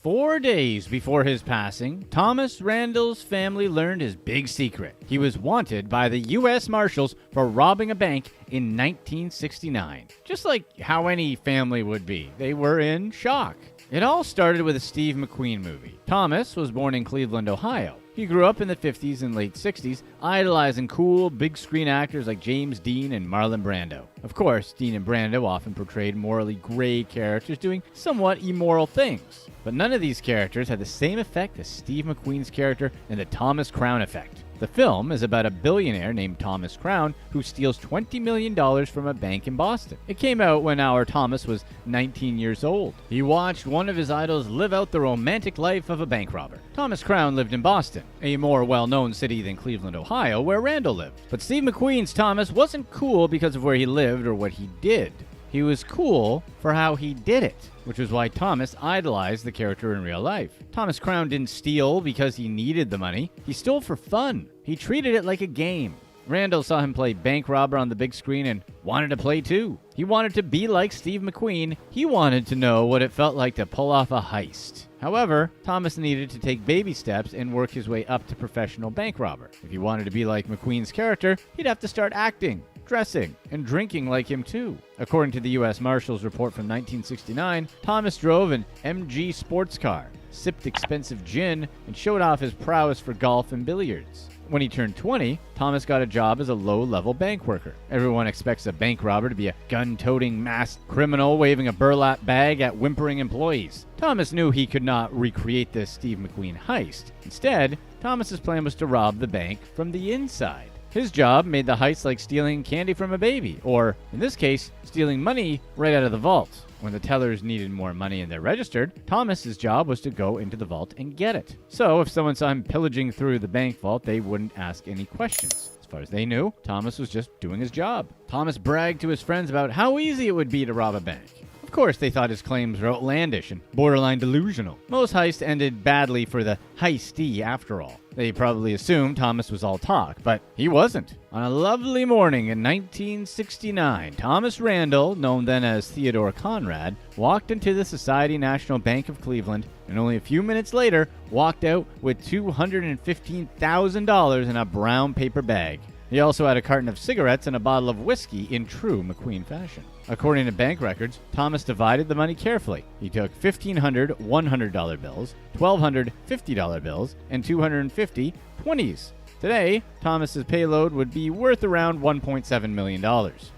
4 days before his passing, Thomas Randall's family learned his big secret. He was wanted by the U.S. Marshals for robbing a bank in 1969. Just like how any family would be. They were in shock. It all started with a Steve McQueen movie. Thomas was born in Cleveland, Ohio. He grew up in the 50s and late 60s, idolizing cool, big-screen actors like James Dean and Marlon Brando. Of course, Dean and Brando often portrayed morally gray characters doing somewhat immoral things. But none of these characters had the same effect as Steve McQueen's character in the Thomas Crown Effect. The film is about a billionaire named Thomas Crown who steals $20 million from a bank in Boston. It came out when our Thomas was 19 years old. He watched one of his idols live out the romantic life of a bank robber. Thomas Crown lived in Boston, a more well-known city than Cleveland, Ohio, where Randall lived. But Steve McQueen's Thomas wasn't cool because of where he lived or what he did. He was cool for how he did it, which was why Thomas idolized the character in real life. Thomas Crown didn't steal because he needed the money. He stole for fun. He treated it like a game. Randall saw him play bank robber on the big screen and wanted to play too. He wanted to be like Steve McQueen. He wanted to know what it felt like to pull off a heist. However, Thomas needed to take baby steps and work his way up to professional bank robber. If he wanted to be like McQueen's character, he'd have to start acting, dressing, and drinking like him too. According to the U.S. Marshals report from 1969, Thomas drove an MG sports car, sipped expensive gin, and showed off his prowess for golf and billiards. When he turned 20, Thomas got a job as a low-level bank worker. Everyone expects a bank robber to be a gun-toting masked criminal waving a burlap bag at whimpering employees. Thomas knew he could not recreate this Steve McQueen heist. Instead, Thomas's plan was to rob the bank from the inside. His job made the heist like stealing candy from a baby, or, in this case, stealing money right out of the vault. When the tellers needed more money and they're registered, Thomas's job was to go into the vault and get it. So if someone saw him pillaging through the bank vault, they wouldn't ask any questions. As far as they knew, Thomas was just doing his job. Thomas bragged to his friends about how easy it would be to rob a bank. Of course, they thought his claims were outlandish and borderline delusional. Most heists ended badly for the heistee after all. They probably assumed Thomas was all talk, but he wasn't. On a lovely morning in 1969, Thomas Randall, known then as Theodore Conrad, walked into the Society National Bank of Cleveland and only a few minutes later walked out with $215,000 in a brown paper bag. He also had a carton of cigarettes and a bottle of whiskey in true McQueen fashion. According to bank records, Thomas divided the money carefully. He took 1,500 $100 bills, 1,200 $50 bills, and 250 20s. Today, Thomas's payload would be worth around $1.7 million.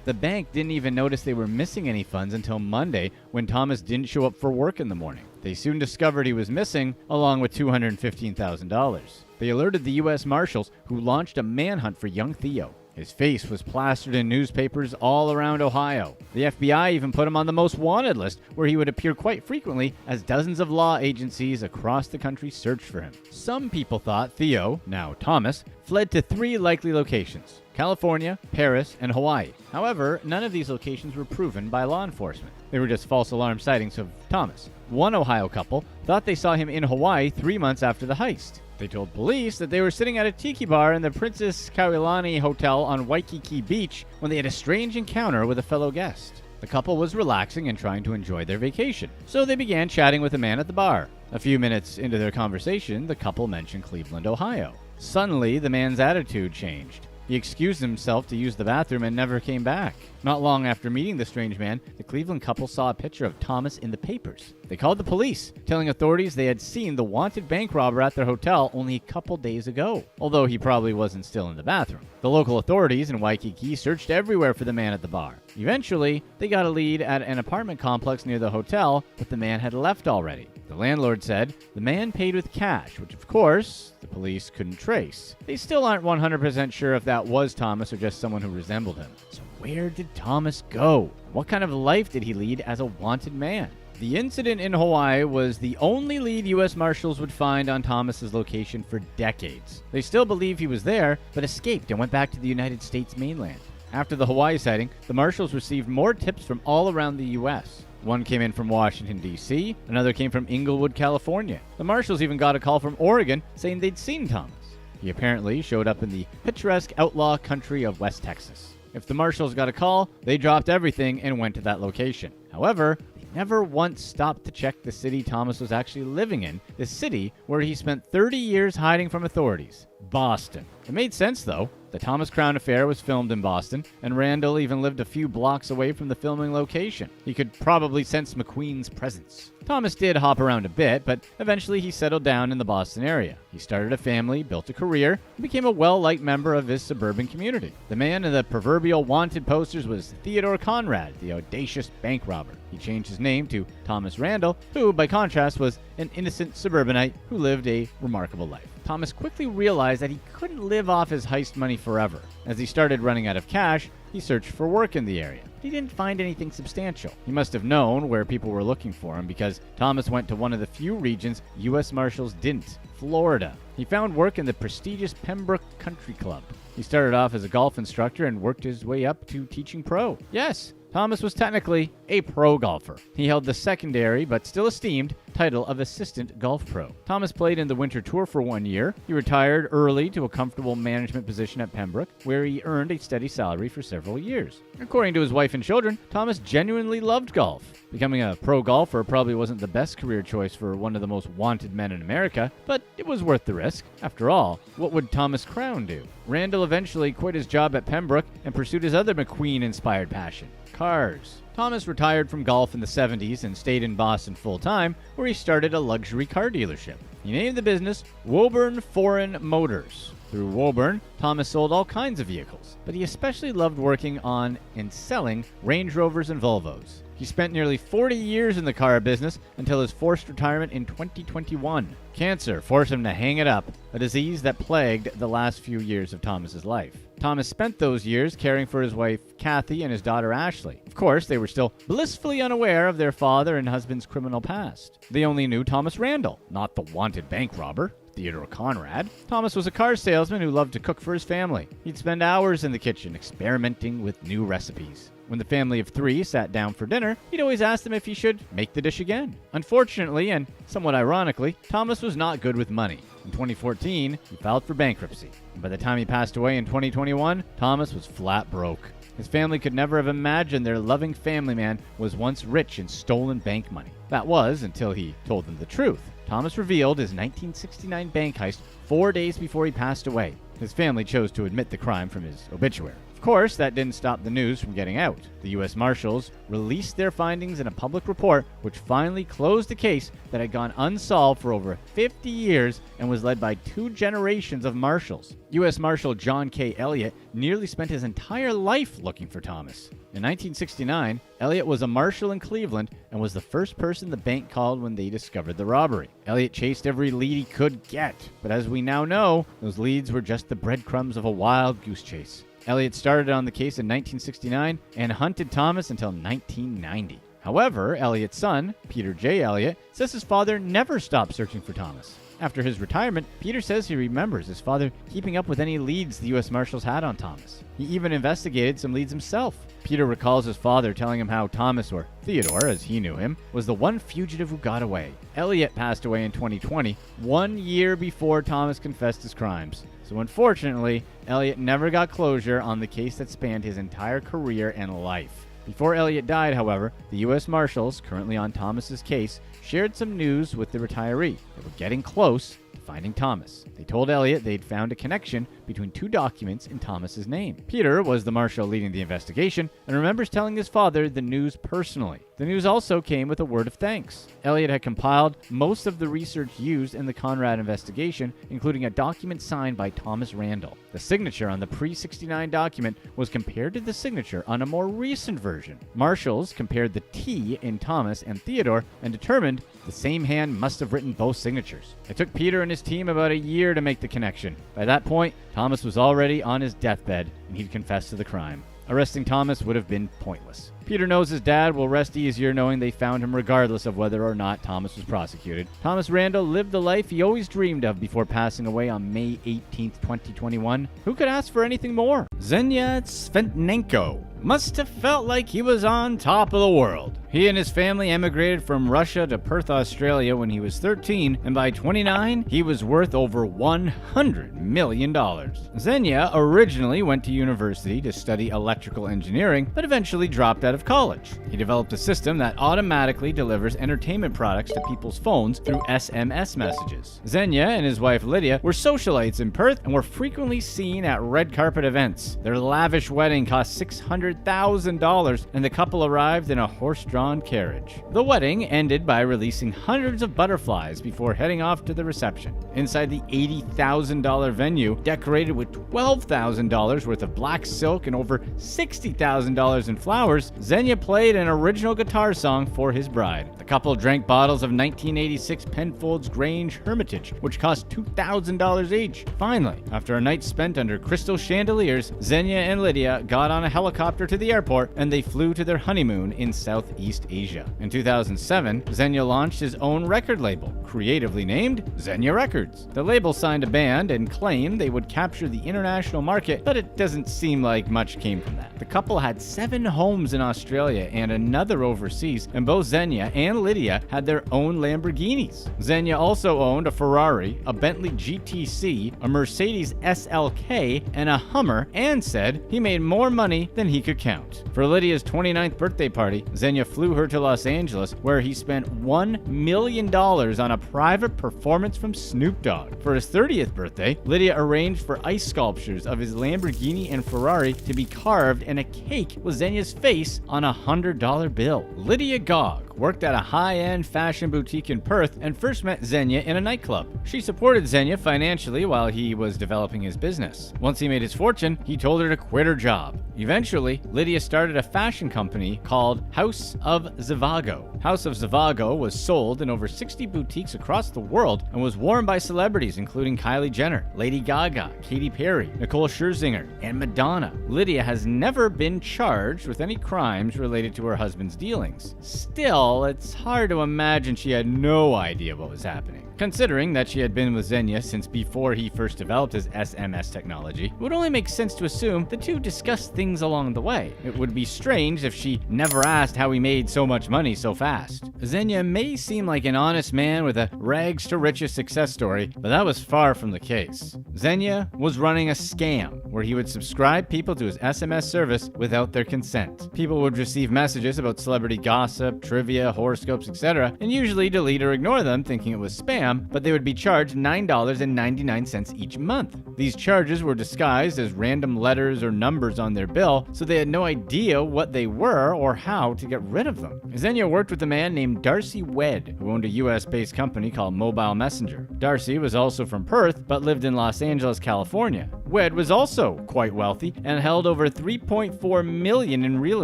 The bank didn't even notice they were missing any funds until Monday when Thomas didn't show up for work in the morning. They soon discovered he was missing, along with $215,000. They alerted the U.S. Marshals, who launched a manhunt for young Theo. His face was plastered in newspapers all around Ohio. The FBI even put him on the most wanted list, where he would appear quite frequently as dozens of law agencies across the country searched for him. Some people thought Theo, now Thomas, fled to 3 likely locations: California, Paris, and Hawaii. However, none of these locations were proven by law enforcement. They were just false alarm sightings of Thomas. One Ohio couple thought they saw him in Hawaii 3 months after the heist. They told police that they were sitting at a tiki bar in the Princess Kailani Hotel on Waikiki Beach when they had a strange encounter with a fellow guest. The couple was relaxing and trying to enjoy their vacation, so they began chatting with a man at the bar. A few minutes into their conversation, the couple mentioned Cleveland, Ohio. Suddenly, the man's attitude changed. He excused himself to use the bathroom and never came back. Not long after meeting the strange man, the Cleveland couple saw a picture of Thomas in the papers. They called the police, telling authorities they had seen the wanted bank robber at their hotel only a couple days ago, although he probably wasn't still in the bathroom. The local authorities in Waikiki searched everywhere for the man at the bar. Eventually, they got a lead at an apartment complex near the hotel, but the man had left already. The landlord said the man paid with cash, which of course, the police couldn't trace. They still aren't 100% sure if that was Thomas or just someone who resembled him. So where did Thomas go? What kind of life did he lead as a wanted man? The incident in Hawaii was the only lead U.S. Marshals would find on Thomas's location for decades. They still believe he was there, but escaped and went back to the United States mainland. After the Hawaii sighting, the Marshals received more tips from all around the U.S. One came in from Washington, D.C., another came from Inglewood, California. The Marshals even got a call from Oregon saying they'd seen Thomas. He apparently showed up in the picturesque outlaw country of West Texas. If the Marshals got a call, they dropped everything and went to that location. However, they never once stopped to check the city Thomas was actually living in, the city where he spent 30 years hiding from authorities, Boston. It made sense, though. The Thomas Crown Affair was filmed in Boston, and Randall even lived a few blocks away from the filming location. He could probably sense McQueen's presence. Thomas did hop around a bit, but eventually he settled down in the Boston area. He started a family, built a career, and became a well-liked member of his suburban community. The man in the proverbial wanted posters was Theodore Conrad, the audacious bank robber. He changed his name to Thomas Randall, who, by contrast, was an innocent suburbanite who lived a remarkable life. Thomas quickly realized that he couldn't live off his heist money forever. As he started running out of cash, he searched for work in the area. He didn't find anything substantial. He must have known where people were looking for him because Thomas went to one of the few regions U.S. Marshals didn't, Florida. He found work in the prestigious Pembroke Country Club. He started off as a golf instructor and worked his way up to teaching pro. Yes, Thomas was technically a pro golfer. He held the secondary, but still esteemed, title of assistant golf pro. Thomas played in the Winter Tour for 1 year. He retired early to a comfortable management position at Pembroke, where he earned a steady salary for several years. According to his wife and children, Thomas genuinely loved golf. Becoming a pro golfer probably wasn't the best career choice for one of the most wanted men in America, but it was worth the risk. After all, what would Thomas Crown do? Randall eventually quit his job at Pembroke and pursued his other McQueen-inspired passion, cars. Thomas retired from golf in the 70s and stayed in Boston full-time, where he started a luxury car dealership. He named the business Woburn Foreign Motors. Through Woburn, Thomas sold all kinds of vehicles, but he especially loved working on and selling Range Rovers and Volvos. He spent nearly 40 years in the car business until his forced retirement in 2021. Cancer forced him to hang it up, a disease that plagued the last few years of Thomas's life. Thomas spent those years caring for his wife, Kathy, and his daughter, Ashley. Of course, they were still blissfully unaware of their father and husband's criminal past. They only knew Thomas Randall, not the wanted bank robber, Theodore Conrad. Thomas was a car salesman who loved to cook for his family. He'd spend hours in the kitchen experimenting with new recipes. When the family of 3 sat down for dinner, he'd always ask them if he should make the dish again. Unfortunately, and somewhat ironically, Thomas was not good with money. In 2014, he filed for bankruptcy. And by the time he passed away in 2021, Thomas was flat broke. His family could never have imagined their loving family man was once rich in stolen bank money. That was until he told them the truth. Thomas revealed his 1969 bank heist 4 days before he passed away. His family chose to admit the crime from his obituary. Of course, that didn't stop the news from getting out. The U.S. Marshals released their findings in a public report which finally closed a case that had gone unsolved for over 50 years and was led by 2 generations of marshals. U.S. Marshal John K. Elliott nearly spent his entire life looking for Thomas. In 1969, Elliott was a marshal in Cleveland and was the first person the bank called when they discovered the robbery. Elliott chased every lead he could get, but as we now know, those leads were just the breadcrumbs of a wild goose chase. Elliott started on the case in 1969 and hunted Thomas until 1990. However, Elliott's son, Peter J. Elliott, says his father never stopped searching for Thomas. After his retirement, Peter says he remembers his father keeping up with any leads the U.S. Marshals had on Thomas. He even investigated some leads himself. Peter recalls his father telling him how Thomas, or Theodore as he knew him, was the one fugitive who got away. Elliott passed away in 2020, 1 year before Thomas confessed his crimes. So unfortunately, Elliott never got closure on the case that spanned his entire career and life. Before Elliott died, however, the U.S. Marshals, currently on Thomas's case, shared some news with the retiree. They were getting close to finding Thomas. They told Elliott they'd found a connection between 2 documents in Thomas's name. Peter was the marshal leading the investigation and remembers telling his father the news personally. The news also came with a word of thanks. Elliott had compiled most of the research used in the Conrad investigation, including a document signed by Thomas Randall. The signature on the pre-69 document was compared to the signature on a more recent version. Marshals compared the T in Thomas and Theodore and determined the same hand must have written both signatures. It took Peter and his team about a year to make the connection. By that point, Thomas was already on his deathbed and he'd confessed to the crime. Arresting Thomas would have been pointless. Peter knows his dad will rest easier knowing they found him regardless of whether or not Thomas was prosecuted. Thomas Randall lived the life he always dreamed of before passing away on May 18, 2021. Who could ask for anything more? Zhenya Tsvetnenko must have felt like he was on top of the world. He and his family emigrated from Russia to Perth, Australia when he was 13, and by 29, he was worth over $100 million. Zhenya originally went to university to study electrical engineering, but eventually dropped out out of college. He developed a system that automatically delivers entertainment products to people's phones through SMS messages. Xenia and his wife Lydia were socialites in Perth and were frequently seen at red carpet events. Their lavish wedding cost $600,000 and the couple arrived in a horse-drawn carriage. The wedding ended by releasing hundreds of butterflies before heading off to the reception. Inside the $80,000 venue, decorated with $12,000 worth of black silk and over $60,000 in flowers, Xenia played an original guitar song for his bride. The couple drank bottles of 1986 Penfolds Grange Hermitage, which cost $2,000 each. Finally, after a night spent under crystal chandeliers, Xenia and Lydia got on a helicopter to the airport and they flew to their honeymoon in Southeast Asia. In 2007, Xenia launched his own record label, creatively named Xenia Records. The label signed a band and claimed they would capture the international market, but it doesn't seem like much came from that. The couple had 7 homes in Australia and another overseas, and both Xenia and Lydia had their own Lamborghinis. Xenia also owned a Ferrari, a Bentley GTC, a Mercedes SLK, and a Hummer, and said he made more money than he could count. For Lydia's 29th birthday party, Xenia flew her to Los Angeles, where he spent $1 million on a private performance from Snoop Dogg. For his 30th birthday, Lydia arranged for ice sculptures of his Lamborghini and Ferrari to be carved and a cake with Xenia's face on a $100 bill. Lydia Gogg worked at a high-end fashion boutique in Perth and first met Xenia in a nightclub. She supported Xenia financially while he was developing his business. Once he made his fortune, he told her to quit her job. Eventually, Lydia started a fashion company called House of Zhivago. House of Zhivago was sold in over 60 boutiques across the world and was worn by celebrities including Kylie Jenner, Lady Gaga, Katy Perry, Nicole Scherzinger, and Madonna. Lydia has never been charged with any crimes related to her husband's dealings. Still, it's hard to imagine she had no idea what was happening. Considering that she had been with Xenia since before he first developed his SMS technology, it would only make sense to assume the two discussed things along the way. It would be strange if she never asked how he made so much money so fast. Xenia may seem like an honest man with a rags to riches success story, but that was far from the case. Xenia was running a scam where he would subscribe people to his SMS service without their consent. People would receive messages about celebrity gossip, trivia, horoscopes, etc., and usually delete or ignore them thinking it was spam, but they would be charged $9.99 each month. These charges were disguised as random letters or numbers on their bill, so they had no idea what they were or how to get rid of them. Xenia worked with a man named Darcy Wedd, who owned a US-based company called Mobile Messenger. Darcy was also from Perth, but lived in Los Angeles, California. Wedd was also quite wealthy and held over $3.4 million in real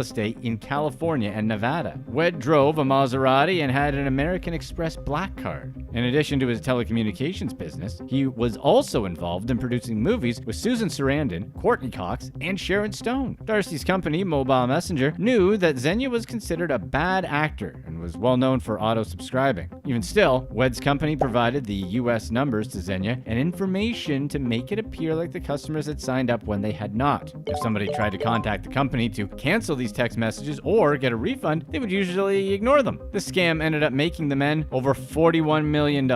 estate in California and Nevada. Wedd drove a Maserati and had an American Express black card. In addition to his telecommunications business, he was also involved in producing movies with Susan Sarandon, Courtney Cox, and Sharon Stone. Darcy's company, Mobile Messenger, knew that Xenia was considered a bad actor and was well known for auto-subscribing. Even still, Wedd's company provided the US numbers to Xenia and information to make it appear like the customers had signed up when they had not. If somebody tried to contact the company to cancel these text messages or get a refund, they would usually ignore them. This scam ended up making the men over $41 million.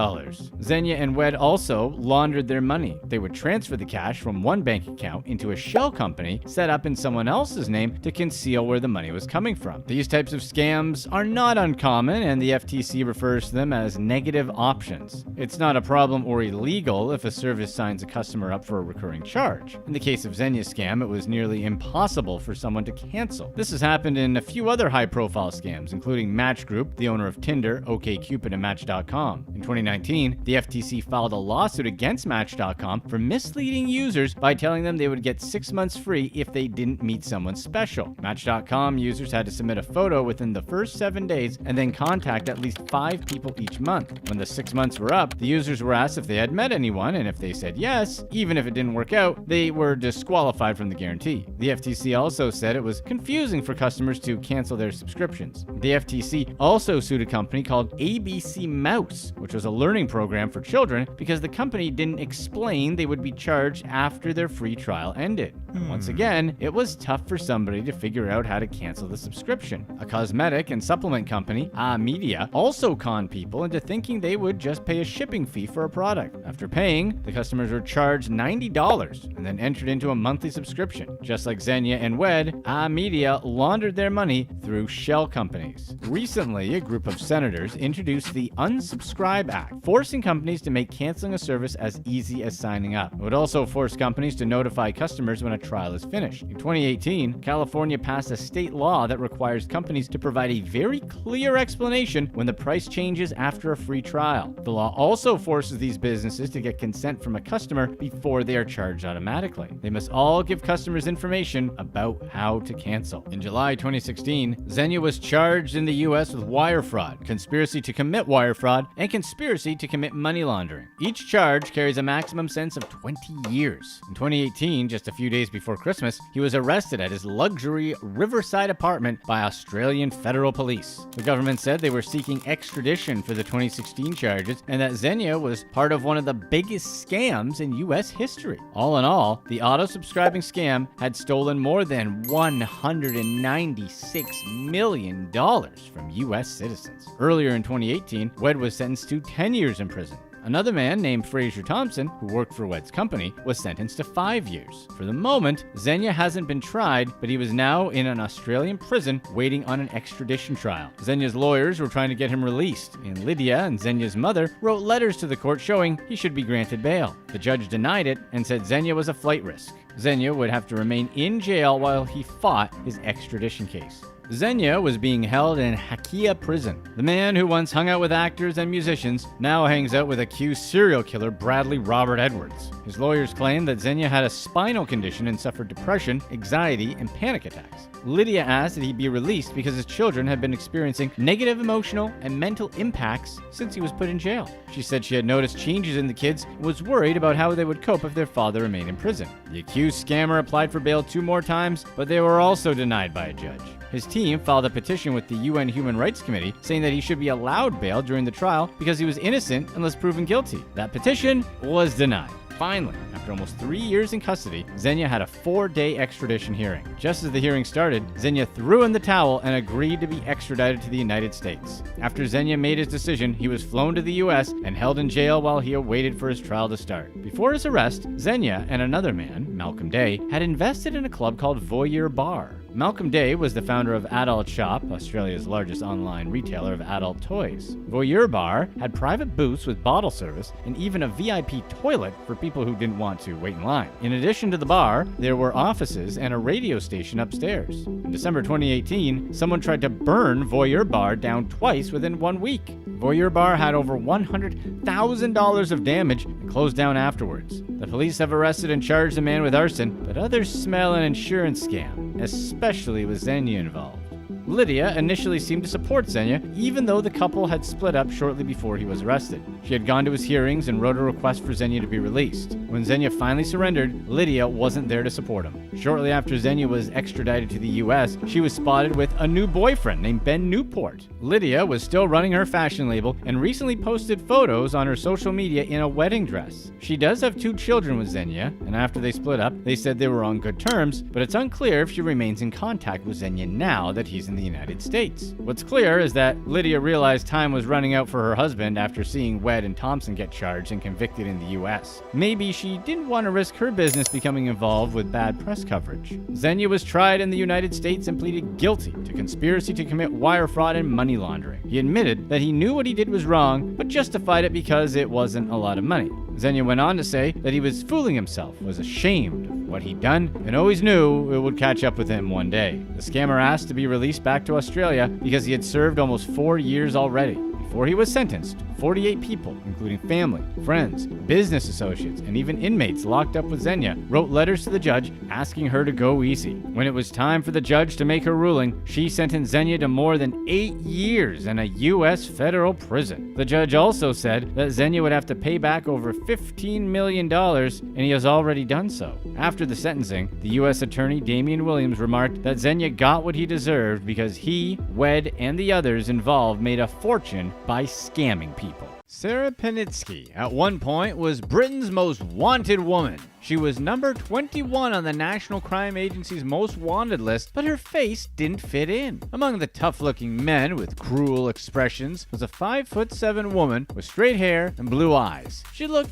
Xenia and Wedd also laundered their money. They would transfer the cash from one bank account into a shell company set up in someone else's name to conceal where the money was coming from. These types of scams are not uncommon, and the FTC refers to them as negative options. It's not a problem or illegal if a service signs a customer up for a recurring charge. In the case of Xenia's scam, it was nearly impossible for someone to cancel. This has happened in a few other high-profile scams, including Match Group, the owner of Tinder, OkCupid, and Match.com. In 2019, the FTC filed a lawsuit against Match.com for misleading users by telling them they would get 6 months free if they didn't meet someone special. Match.com users had to submit a photo within the first 7 days and then contact at least 5 people each month. When the 6 months were up, the users were asked if they had met anyone, and if they said yes, even if it didn't work out, they were disqualified from the guarantee. The FTC also said it was confusing for customers to cancel their subscriptions. The FTC also sued a company called ABC Mouse, which was a learning program for children, because the company didn't explain they would be charged after their free trial ended. Once again, it was tough for somebody to figure out how to cancel the subscription. A cosmetic and supplement company, Media, also conned people into thinking they would just pay a shipping fee for a product. After paying, the customers were charged $90 and then entered into a monthly subscription. Just like Xenia and Wed, Media laundered their money through shell companies. Recently, a group of senators introduced the Unsubscribe Act, forcing companies to make canceling a service as easy as signing up. It would also force companies to notify customers when a trial is finished. In 2018, California passed a state law that requires companies to provide a very clear explanation when the price changes after a free trial. The law also forces these businesses to get consent from a customer before they are charged automatically. They must all give customers information about how to cancel. In July 2016, Xenia was charged in the U.S. with wire fraud, conspiracy to commit wire fraud, and conspiracy to commit money laundering. Each charge carries a maximum sentence of 20 years. In 2018, just a few days before Christmas, he was arrested at his luxury Riverside apartment by Australian federal police. The government said they were seeking extradition for the 2016 charges and that Xenia was part of one of the biggest scams in U.S. history. All in all, the auto-subscribing scam had stolen more than $196 million from U.S. citizens. Earlier in 2018, Wed was sentenced to 10 years in prison. Another man named Fraser Thompson, who worked for Wed's company, was sentenced to 5 years. For the moment, Xenia hasn't been tried, but he was now in an Australian prison waiting on an extradition trial. Xenia's lawyers were trying to get him released, and Lydia and Xenia's mother wrote letters to the court showing he should be granted bail. The judge denied it and said Xenia was a flight risk. Xenia would have to remain in jail while he fought his extradition case. Xenia was being held in Hakia prison. The man who once hung out with actors and musicians now hangs out with accused serial killer Bradley Robert Edwards. His lawyers claim that Xenia had a spinal condition and suffered depression, anxiety, and panic attacks. Lydia asked that he be released because his children had been experiencing negative emotional and mental impacts since he was put in jail. She said she had noticed changes in the kids and was worried about how they would cope if their father remained in prison. The accused scammer applied for bail 2 more times, but they were also denied by a judge. His team filed a petition with the UN Human Rights Committee saying that he should be allowed bail during the trial because he was innocent unless proven guilty. That petition was denied. Finally, after almost 3 years in custody, Xenia had a 4-day extradition hearing. Just as the hearing started, Xenia threw in the towel and agreed to be extradited to the United States. After Xenia made his decision, he was flown to the U.S. and held in jail while he awaited for his trial to start. Before his arrest, Xenia and another man, Malcolm Day, had invested in a club called Voyeur Bar. Malcolm Day was the founder of Adult Shop, Australia's largest online retailer of adult toys. Voyeur Bar had private booths with bottle service and even a VIP toilet for people who didn't want to wait in line. In addition to the bar, there were offices and a radio station upstairs. In December 2018, someone tried to burn Voyeur Bar down twice within 1 week. Voyeur Bar had over $100,000 of damage and closed down afterwards. The police have arrested and charged the man with arson, but others smell an insurance scam, especially with Xenia involved. Lydia initially seemed to support Xenia, even though the couple had split up shortly before he was arrested. She had gone to his hearings and wrote a request for Xenia to be released. When Xenia finally surrendered, Lydia wasn't there to support him. Shortly after Xenia was extradited to the U.S., she was spotted with a new boyfriend named Ben Newport. Lydia was still running her fashion label and recently posted photos on her social media in a wedding dress. She does have 2 children with Xenia, and after they split up, they said they were on good terms, but it's unclear if she remains in contact with Xenia now that he's in the United States. What's clear is that Lydia realized time was running out for her husband after seeing Wed and Thompson get charged and convicted in the U.S. Maybe she didn't want to risk her business becoming involved with bad press coverage. Xenia was tried in the United States and pleaded guilty to conspiracy to commit wire fraud and money laundering. He admitted that he knew what he did was wrong, but justified it because it wasn't a lot of money. Xenia went on to say that he was fooling himself, was ashamed of what he'd done, and always knew it would catch up with him one day. The scammer asked to be released back to Australia because he had served almost 4 years already. Before he was sentenced, 48 people, including family, friends, business associates, and even inmates locked up with Xenia, wrote letters to the judge asking her to go easy. When it was time for the judge to make her ruling, she sentenced Xenia to more than 8 years in a U.S. federal prison. The judge also said that Xenia would have to pay back over $15 million, and he has already done so. After the sentencing, the U.S. attorney Damian Williams remarked that Xenia got what he deserved because he, Wed, and the others involved made a fortune by scamming people. Sarah Panitsky, at one point, was Britain's most wanted woman. She was number 21 on the National Crime Agency's most wanted list, but her face didn't fit in. Among the tough-looking men with cruel expressions was a 5'7" woman with straight hair and blue eyes. She looked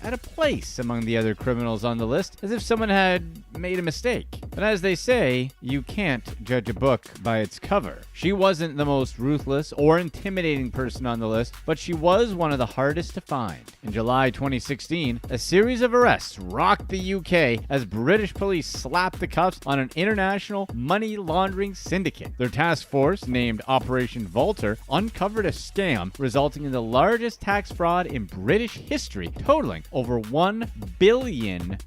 at a place among the other criminals on the list, as if someone had made a mistake. But as they say, you can't judge a book by its cover. She wasn't the most ruthless or intimidating person on the list, but she was one of the hardest to find. In July 2016, a series of arrests rocked the UK as British police slapped the cuffs on an international money laundering syndicate. Their task force, named Operation Volter, uncovered a scam resulting in the largest tax fraud in British history, totaling over £1 billion.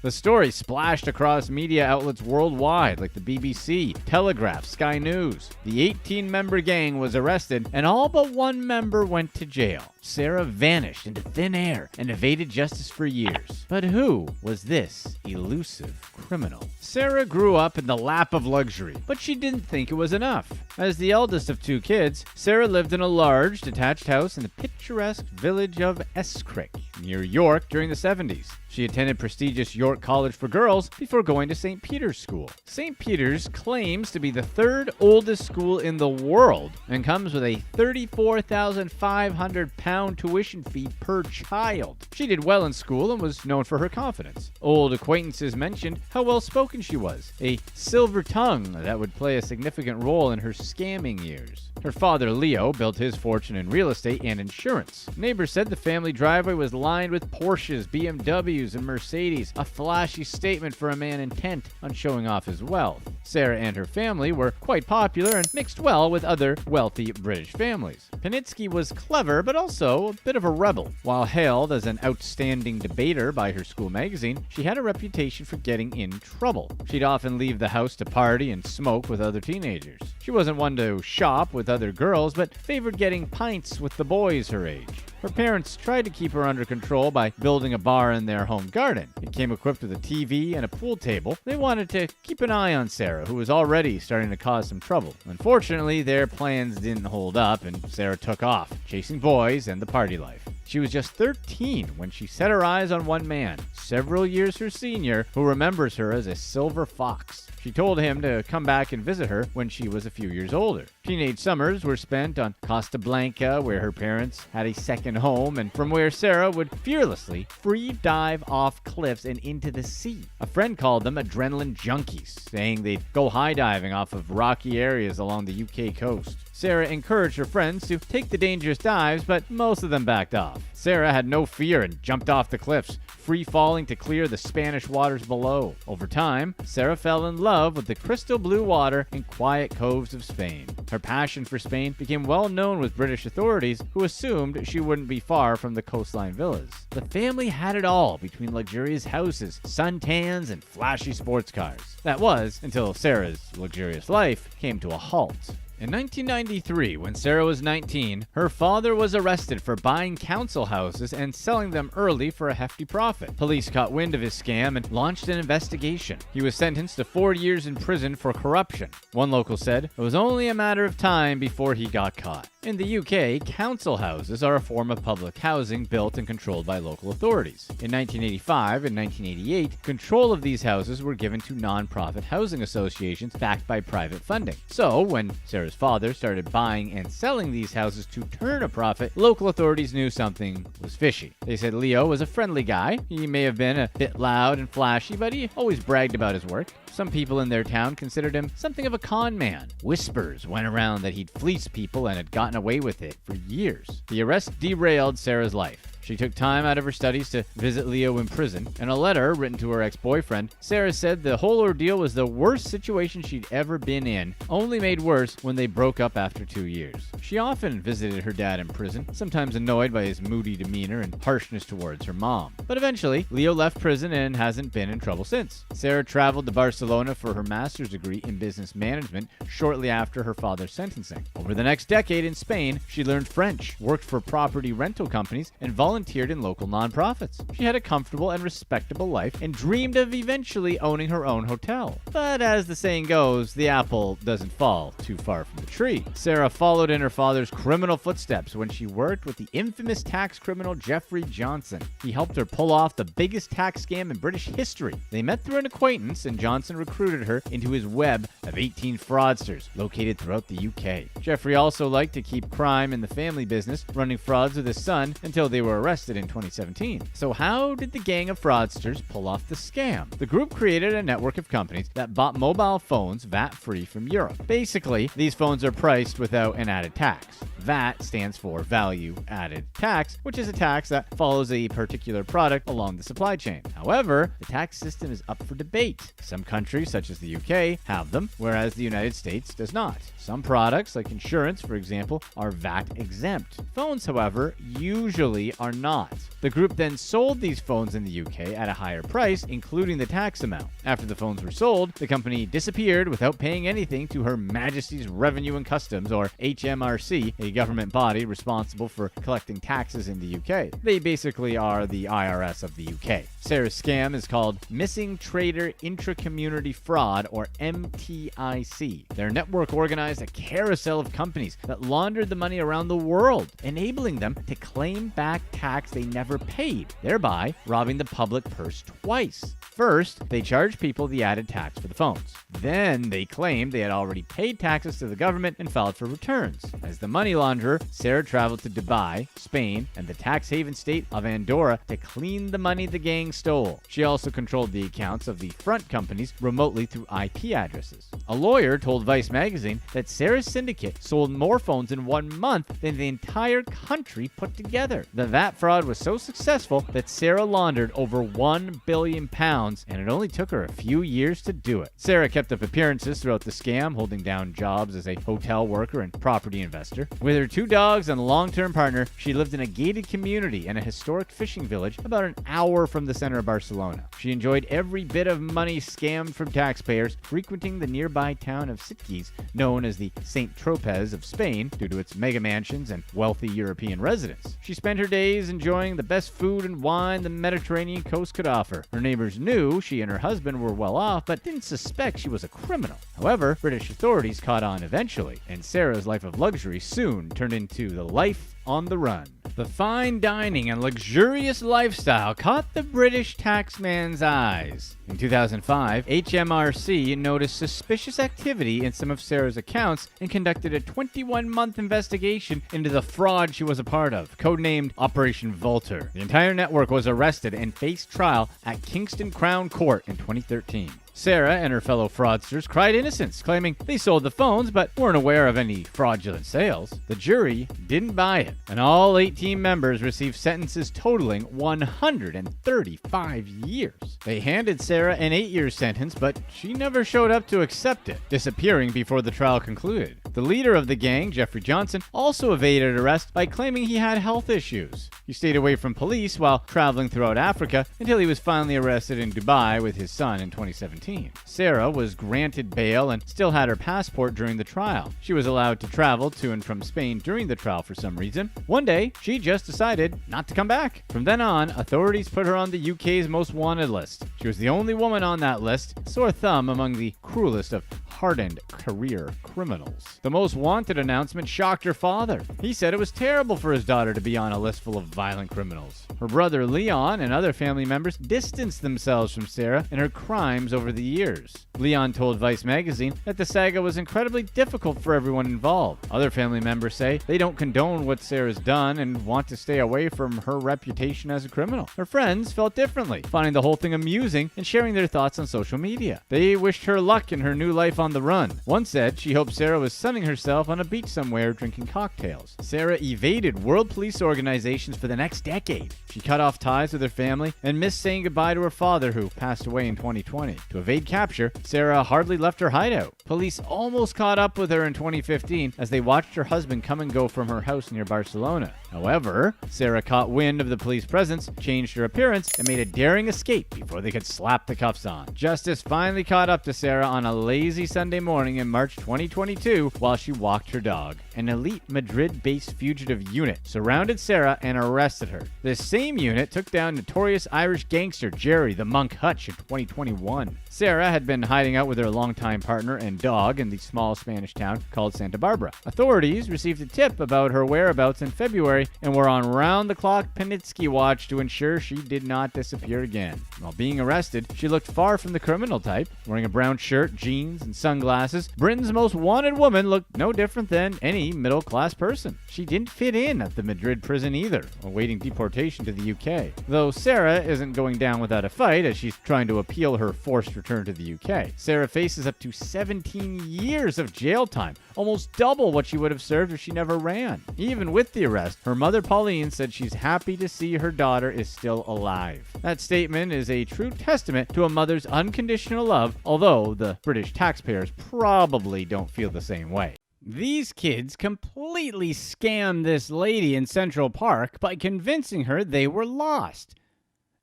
The story splashed across media outlets worldwide like the BBC, Telegraph, Sky News. The 18-member gang was arrested, and all but one member went to jail. Sarah vanished into thin air and evaded justice for years. But who was this elusive criminal? Sarah grew up in the lap of luxury, but she didn't think it was enough. As the eldest of two kids, Sarah lived in a large, detached house in the picturesque village of Escrick, near York, during the 70s. She attended prestigious York College for Girls before going to St. Peter's School. St. Peter's claims to be the third oldest school in the world and comes with a £34,500 tuition fee per child. She did well in school and was known for her confidence. Old acquaintances mentioned how well-spoken she was, a silver tongue that would play a significant role in her scamming years. Her father, Leo, built his fortune in real estate and insurance. Neighbors said the family driveway was lined with Porsches, BMWs, and Mercedes, a flashy statement for a man intent on showing off his wealth. Sarah and her family were quite popular and mixed well with other wealthy British families. Panitsky was clever, but also a bit of a rebel. While hailed as an outstanding debater by her school magazine, she had a reputation for getting in trouble. She'd often leave the house to party and smoke with other teenagers. She wasn't one to shop with other girls, but favored getting pints with the boys her age. Her parents tried to keep her under control by building a bar in their home garden. It came equipped with a TV and a pool table. They wanted to keep an eye on Sarah, who was already starting to cause some trouble. Unfortunately, their plans didn't hold up, and Sarah took off, chasing boys and the party life. She was just 13 when she set her eyes on one man, several years her senior, who remembers her as a silver fox. She told him to come back and visit her when she was a few years older. Teenage summers were spent on Costa Blanca, where her parents had a second home, and from where Sarah would fearlessly free dive off cliffs and into the sea. A friend called them adrenaline junkies, saying they'd go high diving off of rocky areas along the UK coast. Sarah encouraged her friends to take the dangerous dives, but most of them backed off. Sarah had no fear and jumped off the cliffs, free falling to clear the Spanish waters below. Over time, Sarah fell in love with the crystal blue water and quiet coves of Spain. Her passion for Spain became well known with British authorities, who assumed she wouldn't be far from the coastline villas. The family had it all between luxurious houses, suntans, and flashy sports cars. That was until Sarah's luxurious life came to a halt. In 1993, when Sarah was 19, her father was arrested for buying council houses and selling them early for a hefty profit. Police caught wind of his scam and launched an investigation. He was sentenced to 4 years in prison for corruption. One local said it was only a matter of time before he got caught. In the UK, council houses are a form of public housing built and controlled by local authorities. In 1985 and 1988, control of these houses were given to non-profit housing associations backed by private funding. So, when Sarah's father started buying and selling these houses to turn a profit, local authorities knew something was fishy. They said Leo was a friendly guy. He may have been a bit loud and flashy, but he always bragged about his work. Some people in their town considered him something of a con man. Whispers went around that he'd fleeced people and had gotten away with it for years. The arrest derailed Sarah's life. She took time out of her studies to visit Leo in prison. In a letter written to her ex-boyfriend, Sarah said the whole ordeal was the worst situation she'd ever been in, only made worse when they broke up after 2 years. She often visited her dad in prison, sometimes annoyed by his moody demeanor and harshness towards her mom. But eventually, Leo left prison and hasn't been in trouble since. Sarah traveled to Barcelona for her master's degree in business management shortly after her father's sentencing. Over the next decade in Spain, she learned French, worked for property rental companies, and volunteered in local nonprofits. She had a comfortable and respectable life and dreamed of eventually owning her own hotel. But as the saying goes, the apple doesn't fall too far from the tree. Sarah followed in her father's criminal footsteps when she worked with the infamous tax criminal Jeffrey Johnson. He helped her pull off the biggest tax scam in British history. They met through an acquaintance, and Johnson recruited her into his web of 18 fraudsters located throughout the UK. Jeffrey also liked to keep crime in the family business, running frauds with his son until they were arrested in 2017. So how did the gang of fraudsters pull off the scam? The group created a network of companies that bought mobile phones VAT-free from Europe. Basically, these phones are priced without an added tax. VAT stands for value added tax, which is a tax that follows a particular product along the supply chain. However, the tax system is up for debate. Some countries, such as the UK, have them, whereas the United States does not. Some products, like insurance, for example, are VAT exempt. Phones, however, usually are not. The group then sold these phones in the UK at a higher price, including the tax amount. After the phones were sold, the company disappeared without paying anything to Her Majesty's Revenue and Customs, or HMRC, a government body responsible for collecting taxes in the UK. They basically are the IRS of the UK. Sarah's scam is called Missing Trader Intra-Community Fraud, or MTIC. Their network organized a carousel of companies that laundered the money around the world, enabling them to claim back tax they never paid, thereby robbing the public purse twice. First, they charged people the added tax for the phones. Then they claimed they had already paid taxes to the government and filed for returns. As the money launderer, Sarah traveled to Dubai, Spain, and the tax haven state of Andorra to clean the money the gang stole. She also controlled the accounts of the front companies remotely through IP addresses. A lawyer told Vice magazine that Sarah's syndicate sold more phones in 1 month than the entire country put together. The VAT fraud was so successful that Sarah laundered over £1 billion, and it only took her a few years to do it. Sarah kept up appearances throughout the scam, holding down jobs as a hotel worker and property investor. With her 2 dogs and a long-term partner, she lived in a gated community in a historic fishing village about an hour from the center of Barcelona. She enjoyed every bit of money scammed from taxpayers, frequenting the nearby town of Sitges, known as the St. Tropez of Spain, due to its mega mansions and wealthy European residents. She spent her days enjoying the best food and wine the Mediterranean coast could offer. Her neighbors knew she and her husband were well off, but didn't suspect she was a criminal. However, British authorities caught on eventually, and Sarah's life of luxury soon turned into the life on the run. The fine dining and luxurious lifestyle caught the British taxman's eyes. In 2005, HMRC noticed suspicious activity in some of Sarah's accounts and conducted a 21-month investigation into the fraud she was a part of, codenamed Operation Volter. The entire network was arrested and faced trial at Kingston Crown Court in 2013. Sarah and her fellow fraudsters cried innocence, claiming they sold the phones but weren't aware of any fraudulent sales. The jury didn't buy it, and all 18 members received sentences totaling 135 years. They handed Sarah an 8-year sentence, but she never showed up to accept it, disappearing before the trial concluded. The leader of the gang, Jeffrey Johnson, also evaded arrest by claiming he had health issues. He stayed away from police while traveling throughout Africa until he was finally arrested in Dubai with his son in 2017. Sarah was granted bail and still had her passport during the trial. She was allowed to travel to and from Spain during the trial for some reason. One day, she just decided not to come back. From then on, authorities put her on the UK's most wanted list. She was the only woman on that list, sore thumb among the cruelest of hardened career criminals. The most wanted announcement shocked her father. He said it was terrible for his daughter to be on a list full of violent criminals. Her brother Leon and other family members distanced themselves from Sarah and her crimes over the years. Leon told Vice magazine that the saga was incredibly difficult for everyone involved. Other family members say they don't condone what Sarah's done and want to stay away from her reputation as a criminal. Her friends felt differently, finding the whole thing amusing and sharing their thoughts on social media. They wished her luck in her new life on the run. One said she hoped Sarah was sunning herself on a beach somewhere drinking cocktails. Sarah evaded world police organizations for the next decade. She cut off ties with her family and missed saying goodbye to her father, who passed away in 2020. To evade capture, Sarah hardly left her hideout. Police almost caught up with her in 2015 as they watched her husband come and go from her house near Barcelona. However, Sarah caught wind of the police presence, changed her appearance, and made a daring escape before they could slap the cuffs on. Justice finally caught up to Sarah on a lazy Sunday morning in March 2022 while she walked her dog. An elite Madrid-based fugitive unit surrounded Sarah and arrested her. This same unit took down notorious Irish gangster Jerry the Monk Hutch in 2021. Sarah had been hiding out with her longtime partner and dog in the small Spanish town called Santa Barbara. Authorities received a tip about her whereabouts in February and were on round-the-clock Panitsky watch to ensure she did not disappear again. While being arrested, she looked far from the criminal type. Wearing a brown shirt, jeans, and sunglasses, Britain's most wanted woman looked no different than any middle-class person. She didn't fit in at the Madrid prison either, awaiting deportation to the UK. Though Sarah isn't going down without a fight as she's trying to appeal her forced return to the UK. Sarah faces up to 17 years of jail time, almost double what she would have served if she never ran. Even with the arrest, her mother Pauline said she's happy to see her daughter is still alive. That statement is a true testament to a mother's unconditional love, although the British taxpayers probably don't feel the same way. These kids completely scammed this lady in Central Park by convincing her they were lost.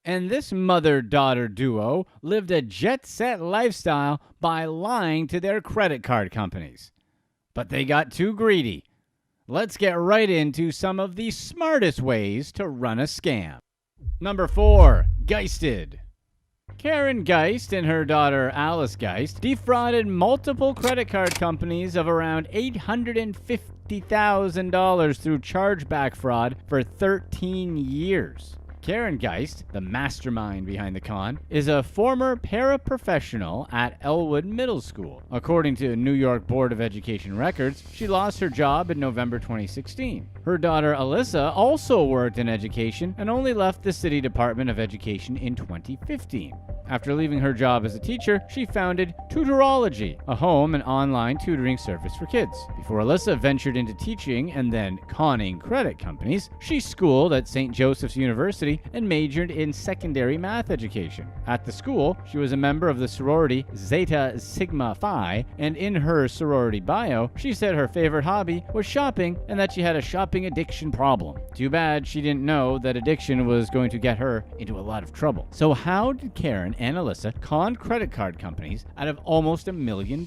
And this mother-daughter duo lived a jet-set lifestyle by lying to their credit card companies. But they got too greedy. Let's get right into some of the smartest ways to run a scam. Number 4. Geisted. Karen Geist and her daughter Alice Geist defrauded multiple credit card companies of around $850,000 through chargeback fraud for 13 years. Karen Geist, the mastermind behind the con, is a former paraprofessional at Elwood Middle School. According to New York Board of Education records, she lost her job in November 2016. Her daughter Alyssa also worked in education and only left the City Department of Education in 2015. After leaving her job as a teacher, she founded Tutorology, a home and online tutoring service for kids. Before Alyssa ventured into teaching and then conning credit companies, she schooled at St. Joseph's University and majored in secondary math education. At the school, she was a member of the sorority Zeta Sigma Phi, and in her sorority bio, she said her favorite hobby was shopping and that she had a shopping addiction problem. Too bad she didn't know that addiction was going to get her into a lot of trouble. So how did Karen and Alyssa con credit card companies out of almost $1 million?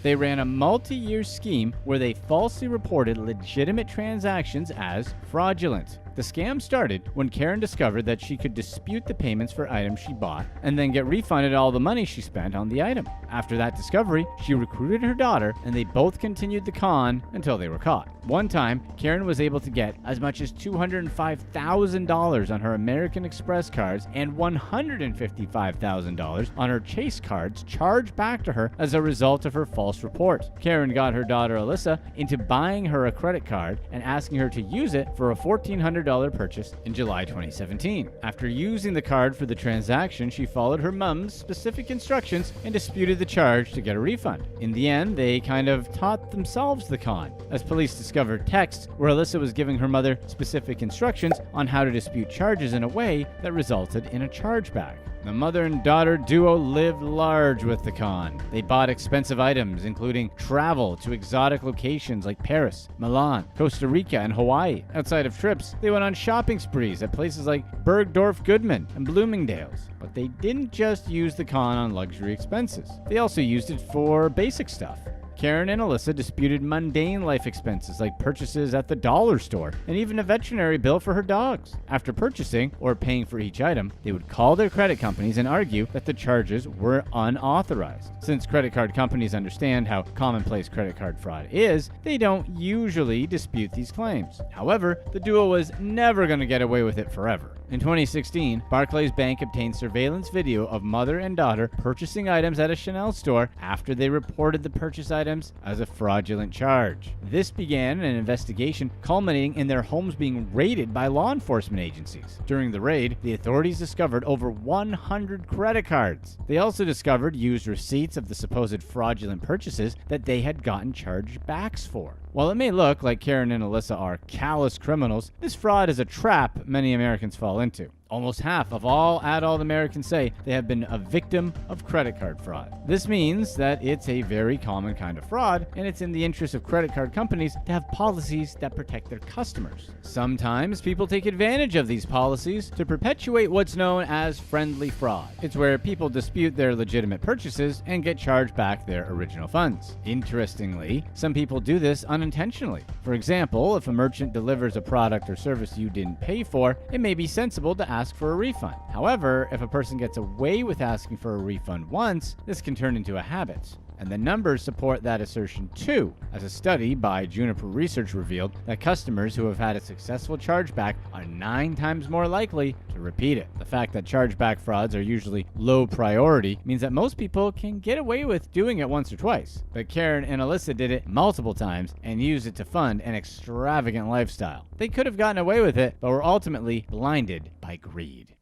They ran a multi-year scheme where they falsely reported legitimate transactions as fraudulent. The scam started when Karen discovered that she could dispute the payments for items she bought and then get refunded all the money she spent on the item. After that discovery, she recruited her daughter and they both continued the con until they were caught. One time, Karen was able to get as much as $205,000 on her American Express cards and $155,000 on her Chase cards charged back to her as a result of her false report. Karen got her daughter Alyssa into buying her a credit card and asking her to use it for a $1,400 purchase in July 2017. After using the card for the transaction, she followed her mom's specific instructions and disputed the charge to get a refund. In the end, they kind of taught themselves the con, as police discovered texts where Alyssa was giving her mother specific instructions on how to dispute charges in a way that resulted in a chargeback. The mother and daughter duo lived large with the con. They bought expensive items, including travel to exotic locations like Paris, Milan, Costa Rica, and Hawaii. Outside of trips, they went on shopping sprees at places like Bergdorf Goodman and Bloomingdale's. But they didn't just use the con on luxury expenses. They also used it for basic stuff. Karen and Alyssa disputed mundane life expenses like purchases at the dollar store and even a veterinary bill for her dogs. After purchasing or paying for each item, they would call their credit companies and argue that the charges were unauthorized. Since credit card companies understand how commonplace credit card fraud is, they don't usually dispute these claims. However, the duo was never going to get away with it forever. In 2016, Barclays Bank obtained surveillance video of mother and daughter purchasing items at a Chanel store after they reported the purchase items as a fraudulent charge. This began an investigation culminating in their homes being raided by law enforcement agencies. During the raid, the authorities discovered over 100 credit cards. They also discovered used receipts of the supposed fraudulent purchases that they had gotten chargebacks for. While it may look like Karen and Alyssa are callous criminals, this fraud is a trap many Americans fall into. Almost half of all adult Americans say they have been a victim of credit card fraud. This means that it's a very common kind of fraud, and it's in the interest of credit card companies to have policies that protect their customers. Sometimes people take advantage of these policies to perpetuate what's known as friendly fraud. It's where people dispute their legitimate purchases and get charged back their original funds. Interestingly, some people do this unintentionally. For example, if a merchant delivers a product or service you didn't pay for, it may be sensible to ask ask for a refund. However, if a person gets away with asking for a refund once, this can turn into a habit. And the numbers support that assertion too, as a study by Juniper Research revealed that customers who have had a successful chargeback are 9 times more likely to repeat it. The fact that chargeback frauds are usually low priority means that most people can get away with doing it once or twice. But Karen and Alyssa did it multiple times and used it to fund an extravagant lifestyle. They could have gotten away with it, but were ultimately blinded by greed.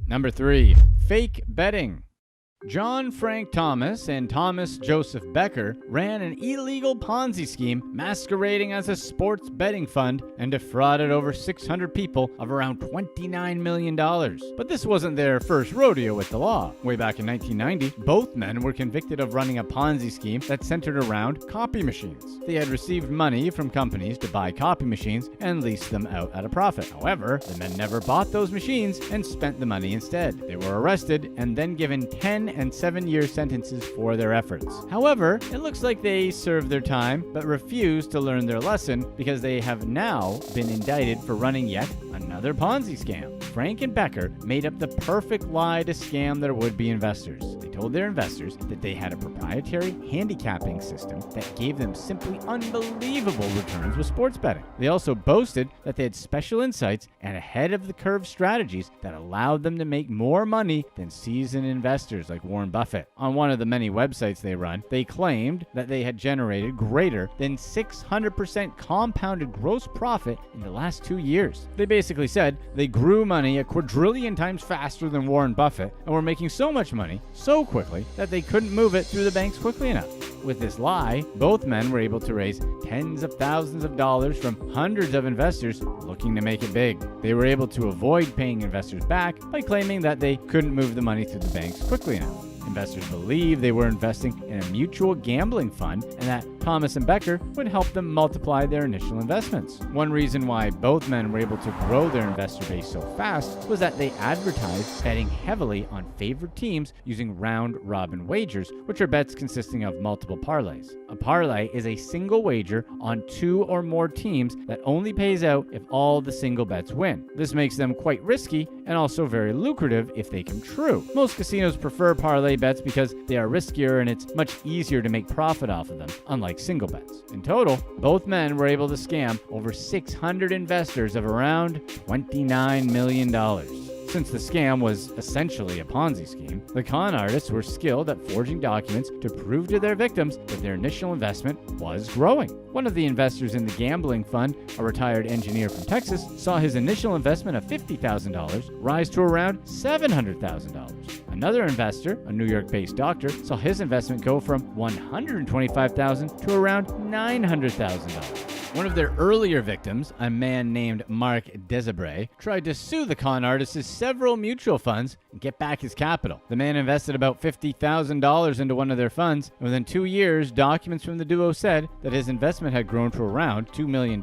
Number 3. Fake betting. John Frank Thomas and Thomas Joseph Becker ran an illegal Ponzi scheme masquerading as a sports betting fund and defrauded over 600 people of around $29 million. But this wasn't their first rodeo with the law. Way back in 1990, both men were convicted of running a Ponzi scheme that centered around copy machines. They had received money from companies to buy copy machines and lease them out at a profit. However, the men never bought those machines and spent the money instead. They were arrested and then given 10 and 7-year sentences for their efforts. However, it looks like they served their time but refused to learn their lesson because they have now been indicted for running yet another Ponzi scam. Frank and Becker made up the perfect lie to scam their would-be investors. They told their investors that they had a proprietary handicapping system that gave them simply unbelievable returns with sports betting. They also boasted that they had special insights and ahead-of-the-curve strategies that allowed them to make more money than seasoned investors like Warren Buffett. On one of the many websites they run, they claimed that they had generated greater than 600% compounded gross profit in the last 2 years. They basically said they grew money a quadrillion times faster than Warren Buffett and were making so much money so quickly that they couldn't move it through the banks quickly enough. With this lie, both men were able to raise tens of thousands of dollars from hundreds of investors looking to make it big. They were able to avoid paying investors back by claiming that they couldn't move the money through the banks quickly enough. Investors believed they were investing in a mutual gambling fund and that Thomas and Becker would help them multiply their initial investments. One reason why both men were able to grow their investor base so fast was that they advertised betting heavily on favored teams using round-robin wagers, which are bets consisting of multiple parlays. A parlay is a single wager on 2 or more teams that only pays out if all the single bets win. This makes them quite risky and also very lucrative if they come true. Most casinos prefer parlay bets because they are riskier and it's much easier to make profit off of them, unlike single bets. In total, both men were able to scam over 600 investors of around $29 million. Since the scam was essentially a Ponzi scheme, the con artists were skilled at forging documents to prove to their victims that their initial investment was growing. One of the investors in the gambling fund, a retired engineer from Texas, saw his initial investment of $50,000 rise to around $700,000. Another investor, a New York-based doctor, saw his investment go from $125,000 to around $900,000. One of their earlier victims, a man named Mark Desabray, tried to sue the con artist's several mutual funds and get back his capital. The man invested about $50,000 into one of their funds, and within 2 years, documents from the duo said that his investment had grown to around $2 million.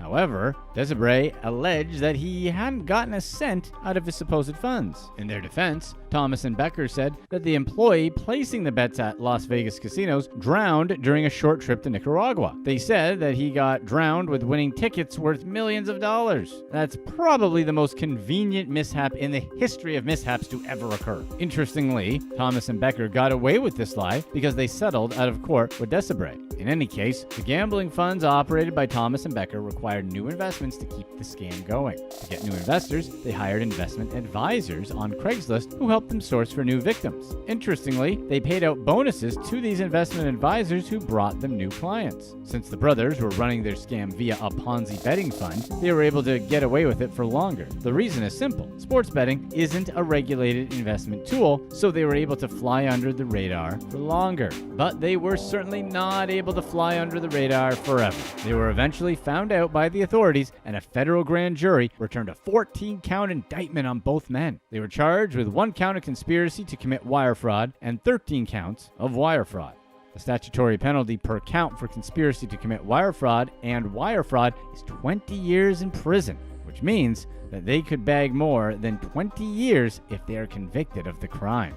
However, Desabray alleged that he hadn't gotten a cent out of his supposed funds. In their defense, Thomas and Becker said that the employee placing the bets at Las Vegas casinos drowned during a short trip to Nicaragua. They said that he got drowned with winning tickets worth millions of dollars. That's probably the most convenient mishap in the history of mishaps to ever occur. Interestingly, Thomas and Becker got away with this lie because they settled out of court with Desabray. In any case, the gambling funds operated by Thomas and Becker required new investments to keep the scam going. To get new investors, they hired investment advisors on Craigslist who helped them source for new victims. Interestingly, they paid out bonuses to these investment advisors who brought them new clients. Since the brothers were running their scam via a Ponzi betting fund, they were able to get away with it for longer. The reason is simple. Sports betting isn't a regulated investment tool, so they were able to fly under the radar for longer. But they were certainly not able to fly under the radar forever. They were eventually found out by the authorities, and a federal grand jury returned a 14-count indictment on both men. They were charged with 1 count of conspiracy to commit wire fraud and 13 counts of wire fraud. The statutory penalty per count for conspiracy to commit wire fraud and wire fraud is 20 years in prison, which means that they could bag more than 20 years if they are convicted of the crime.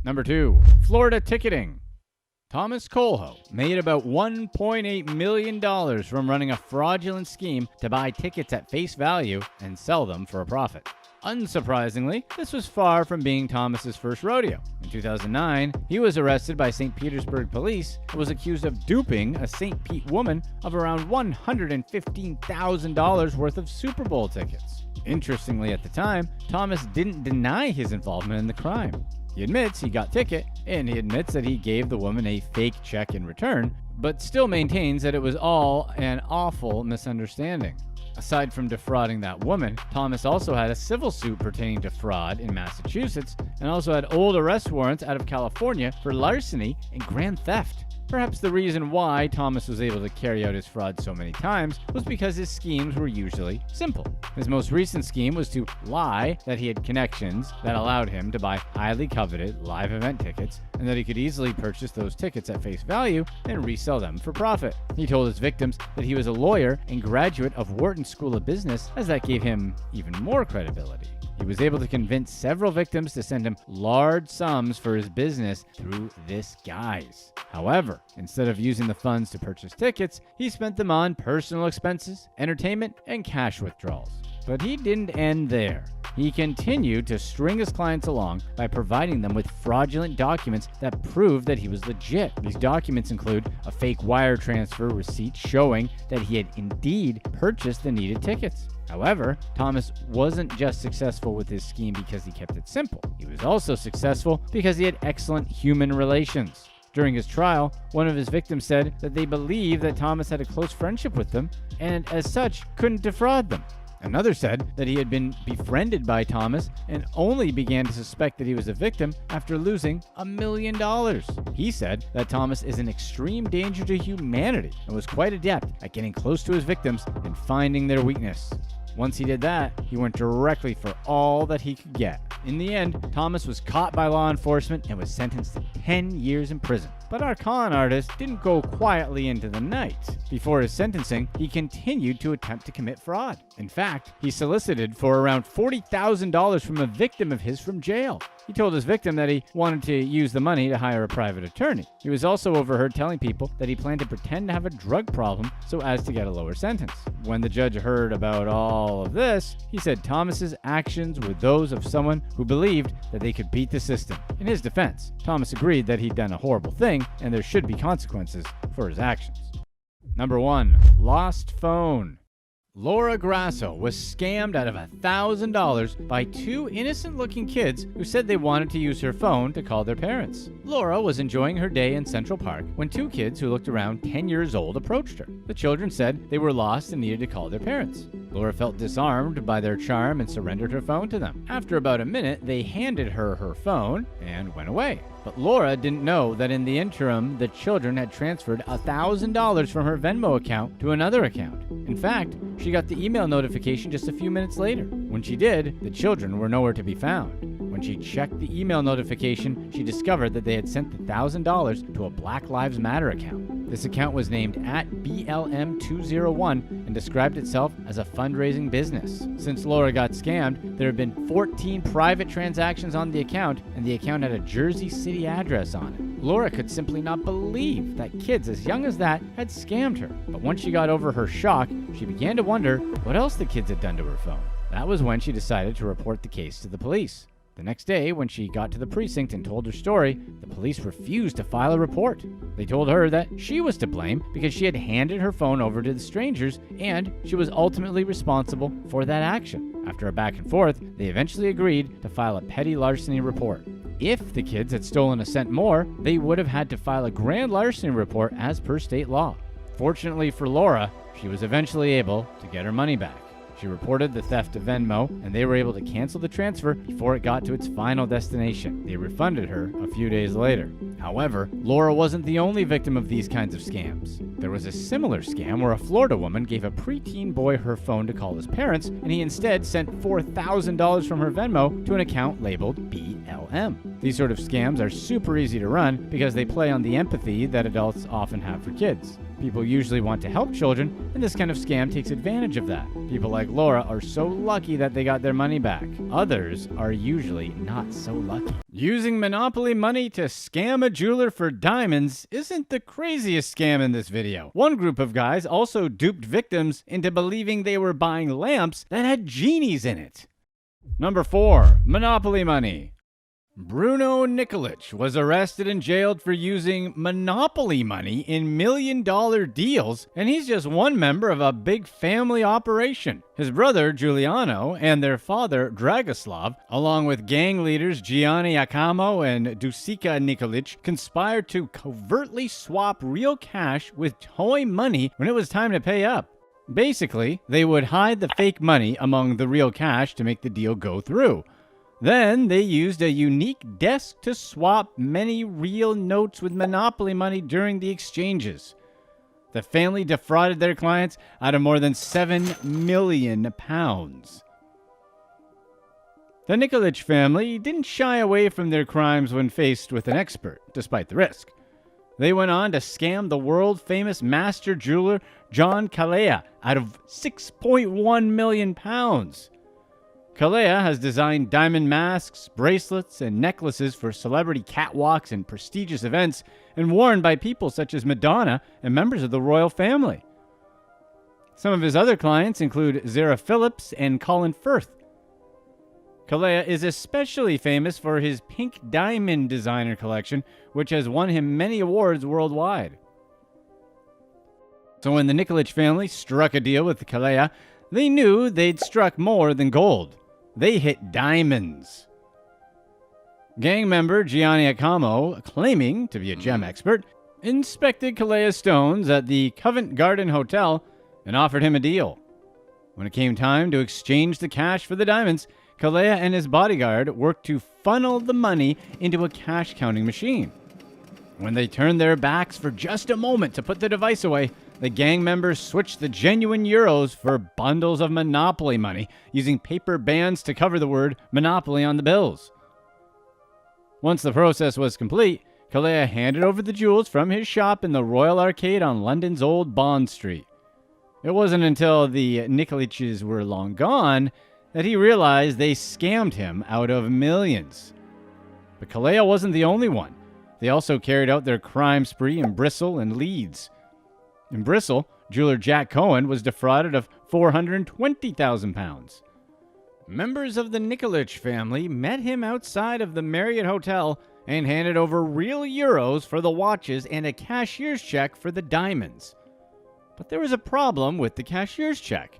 Number 2, Florida ticketing. Thomas Colho made about $1.8 million from running a fraudulent scheme to buy tickets at face value and sell them for a profit. Unsurprisingly, this was far from being Thomas's first rodeo. In 2009, he was arrested by St. Petersburg police and was accused of duping a St. Pete woman of around $115,000 worth of Super Bowl tickets. Interestingly, at the time, Thomas didn't deny his involvement in the crime. He admits he got ticket, and he admits that he gave the woman a fake check in return, but still maintains that it was all an awful misunderstanding. Aside from defrauding that woman, Thomas also had a civil suit pertaining to fraud in Massachusetts and also had old arrest warrants out of California for larceny and grand theft. Perhaps the reason why Thomas was able to carry out his fraud so many times was because his schemes were usually simple. His most recent scheme was to lie that he had connections that allowed him to buy highly coveted live event tickets and that he could easily purchase those tickets at face value and resell them for profit. He told his victims that he was a lawyer and graduate of Wharton School of Business, as that gave him even more credibility. He was able to convince several victims to send him large sums for his business through this guise. However, instead of using the funds to purchase tickets, he spent them on personal expenses, entertainment, and cash withdrawals. But he didn't end there. He continued to string his clients along by providing them with fraudulent documents that proved that he was legit. These documents include a fake wire transfer receipt showing that he had indeed purchased the needed tickets. However, Thomas wasn't just successful with his scheme because he kept it simple. He was also successful because he had excellent human relations. During his trial, one of his victims said that they believed that Thomas had a close friendship with them and, as such, couldn't defraud them. Another said that he had been befriended by Thomas and only began to suspect that he was a victim after losing $1 million. He said that Thomas is an extreme danger to humanity and was quite adept at getting close to his victims and finding their weakness. Once he did that, he went directly for all that he could get. In the end, Thomas was caught by law enforcement and was sentenced to 10 years in prison. But our con artist didn't go quietly into the night. Before his sentencing, he continued to attempt to commit fraud. In fact, he solicited for around $40,000 from a victim of his from jail. He told his victim that he wanted to use the money to hire a private attorney. He was also overheard telling people that he planned to pretend to have a drug problem so as to get a lower sentence. When the judge heard about all of this, he said Thomas's actions were those of someone who believed that they could beat the system. In his defense, Thomas agreed that he'd done a horrible thing and there should be consequences for his actions. Number 1. Lost phone. Laura Grasso was scammed out of $1,000 by two innocent-looking kids who said they wanted to use her phone to call their parents. Laura was enjoying her day in Central Park when two kids who looked around 10 years old approached her. The children said they were lost and needed to call their parents. Laura felt disarmed by their charm and surrendered her phone to them. After about a minute, they handed her her phone and went away. But Laura didn't know that in the interim, the children had transferred $1,000 from her Venmo account to another account. In fact, she got the email notification just a few minutes later. When she did, the children were nowhere to be found. When she checked the email notification, she discovered that they had sent the $1,000 to a Black Lives Matter account. This account was named @BLM201 and described itself as a fundraising business. Since Laura got scammed, there have been 14 private transactions on the account, and the account had a Jersey City address on it. Laura could simply not believe that kids as young as that had scammed her. But once she got over her shock, she began to wonder what else the kids had done to her phone. That was when she decided to report the case to the police. The next day, when she got to the precinct and told her story, the police refused to file a report. They told her that she was to blame because she had handed her phone over to the strangers and she was ultimately responsible for that action. After a back and forth, they eventually agreed to file a petty larceny report. If the kids had stolen a cent more, they would have had to file a grand larceny report as per state law. Fortunately for Laura, she was eventually able to get her money back. She reported the theft to Venmo, and they were able to cancel the transfer before it got to its final destination. They refunded her a few days later. However, Laura wasn't the only victim of these kinds of scams. There was a similar scam where a Florida woman gave a preteen boy her phone to call his parents, and he instead sent $4,000 from her Venmo to an account labeled BLM. These sort of scams are super easy to run because they play on the empathy that adults often have for kids. People usually want to help children, and this kind of scam takes advantage of that. People like Laura are so lucky that they got their money back. Others are usually not so lucky. Using Monopoly money to scam a jeweler for diamonds isn't the craziest scam in this video. One group of guys also duped victims into believing they were buying lamps that had genies in it. Number 4. Monopoly money. Bruno Nikolic was arrested and jailed for using Monopoly money in million-dollar deals, and he's just one member of a big family operation. His brother, Giuliano, and their father, Dragoslav, along with gang leaders Gianni Acamo and Dusica Nikolic, conspired to covertly swap real cash with toy money when it was time to pay up. Basically, they would hide the fake money among the real cash to make the deal go through. Then they used a unique desk to swap many real notes with Monopoly money during the exchanges. The family defrauded their clients out of more than £7 million. The Nikolic family didn't shy away from their crimes when faced with an expert, despite the risk. They went on to scam the world-famous master jeweler John Calleja out of £6.1 million. Calleja has designed diamond masks, bracelets, and necklaces for celebrity catwalks and prestigious events, and worn by people such as Madonna and members of the royal family. Some of his other clients include Zara Phillips and Colin Firth. Calleja is especially famous for his pink diamond designer collection, which has won him many awards worldwide. So when the Nikolic family struck a deal with Calleja, they knew they'd struck more than gold. They hit diamonds. Gang member Gianni Acamo, claiming to be a gem expert, inspected Calleja's stones at the Covent Garden Hotel and offered him a deal. When it came time to exchange the cash for the diamonds, Calleja and his bodyguard worked to funnel the money into a cash counting machine. When they turned their backs for just a moment to put the device away, the gang members switched the genuine euros for bundles of Monopoly money, using paper bands to cover the word Monopoly on the bills. Once the process was complete, Calleja handed over the jewels from his shop in the Royal Arcade on London's Old Bond Street. It wasn't until the Nikolics were long gone that he realized they scammed him out of millions. But Calleja wasn't the only one. They also carried out their crime spree in Bristol and Leeds. In Bristol, jeweler Jack Cohen was defrauded of £420,000. Members of the Nikolic family met him outside of the Marriott Hotel and handed over real euros for the watches and a cashier's check for the diamonds. But there was a problem with the cashier's check,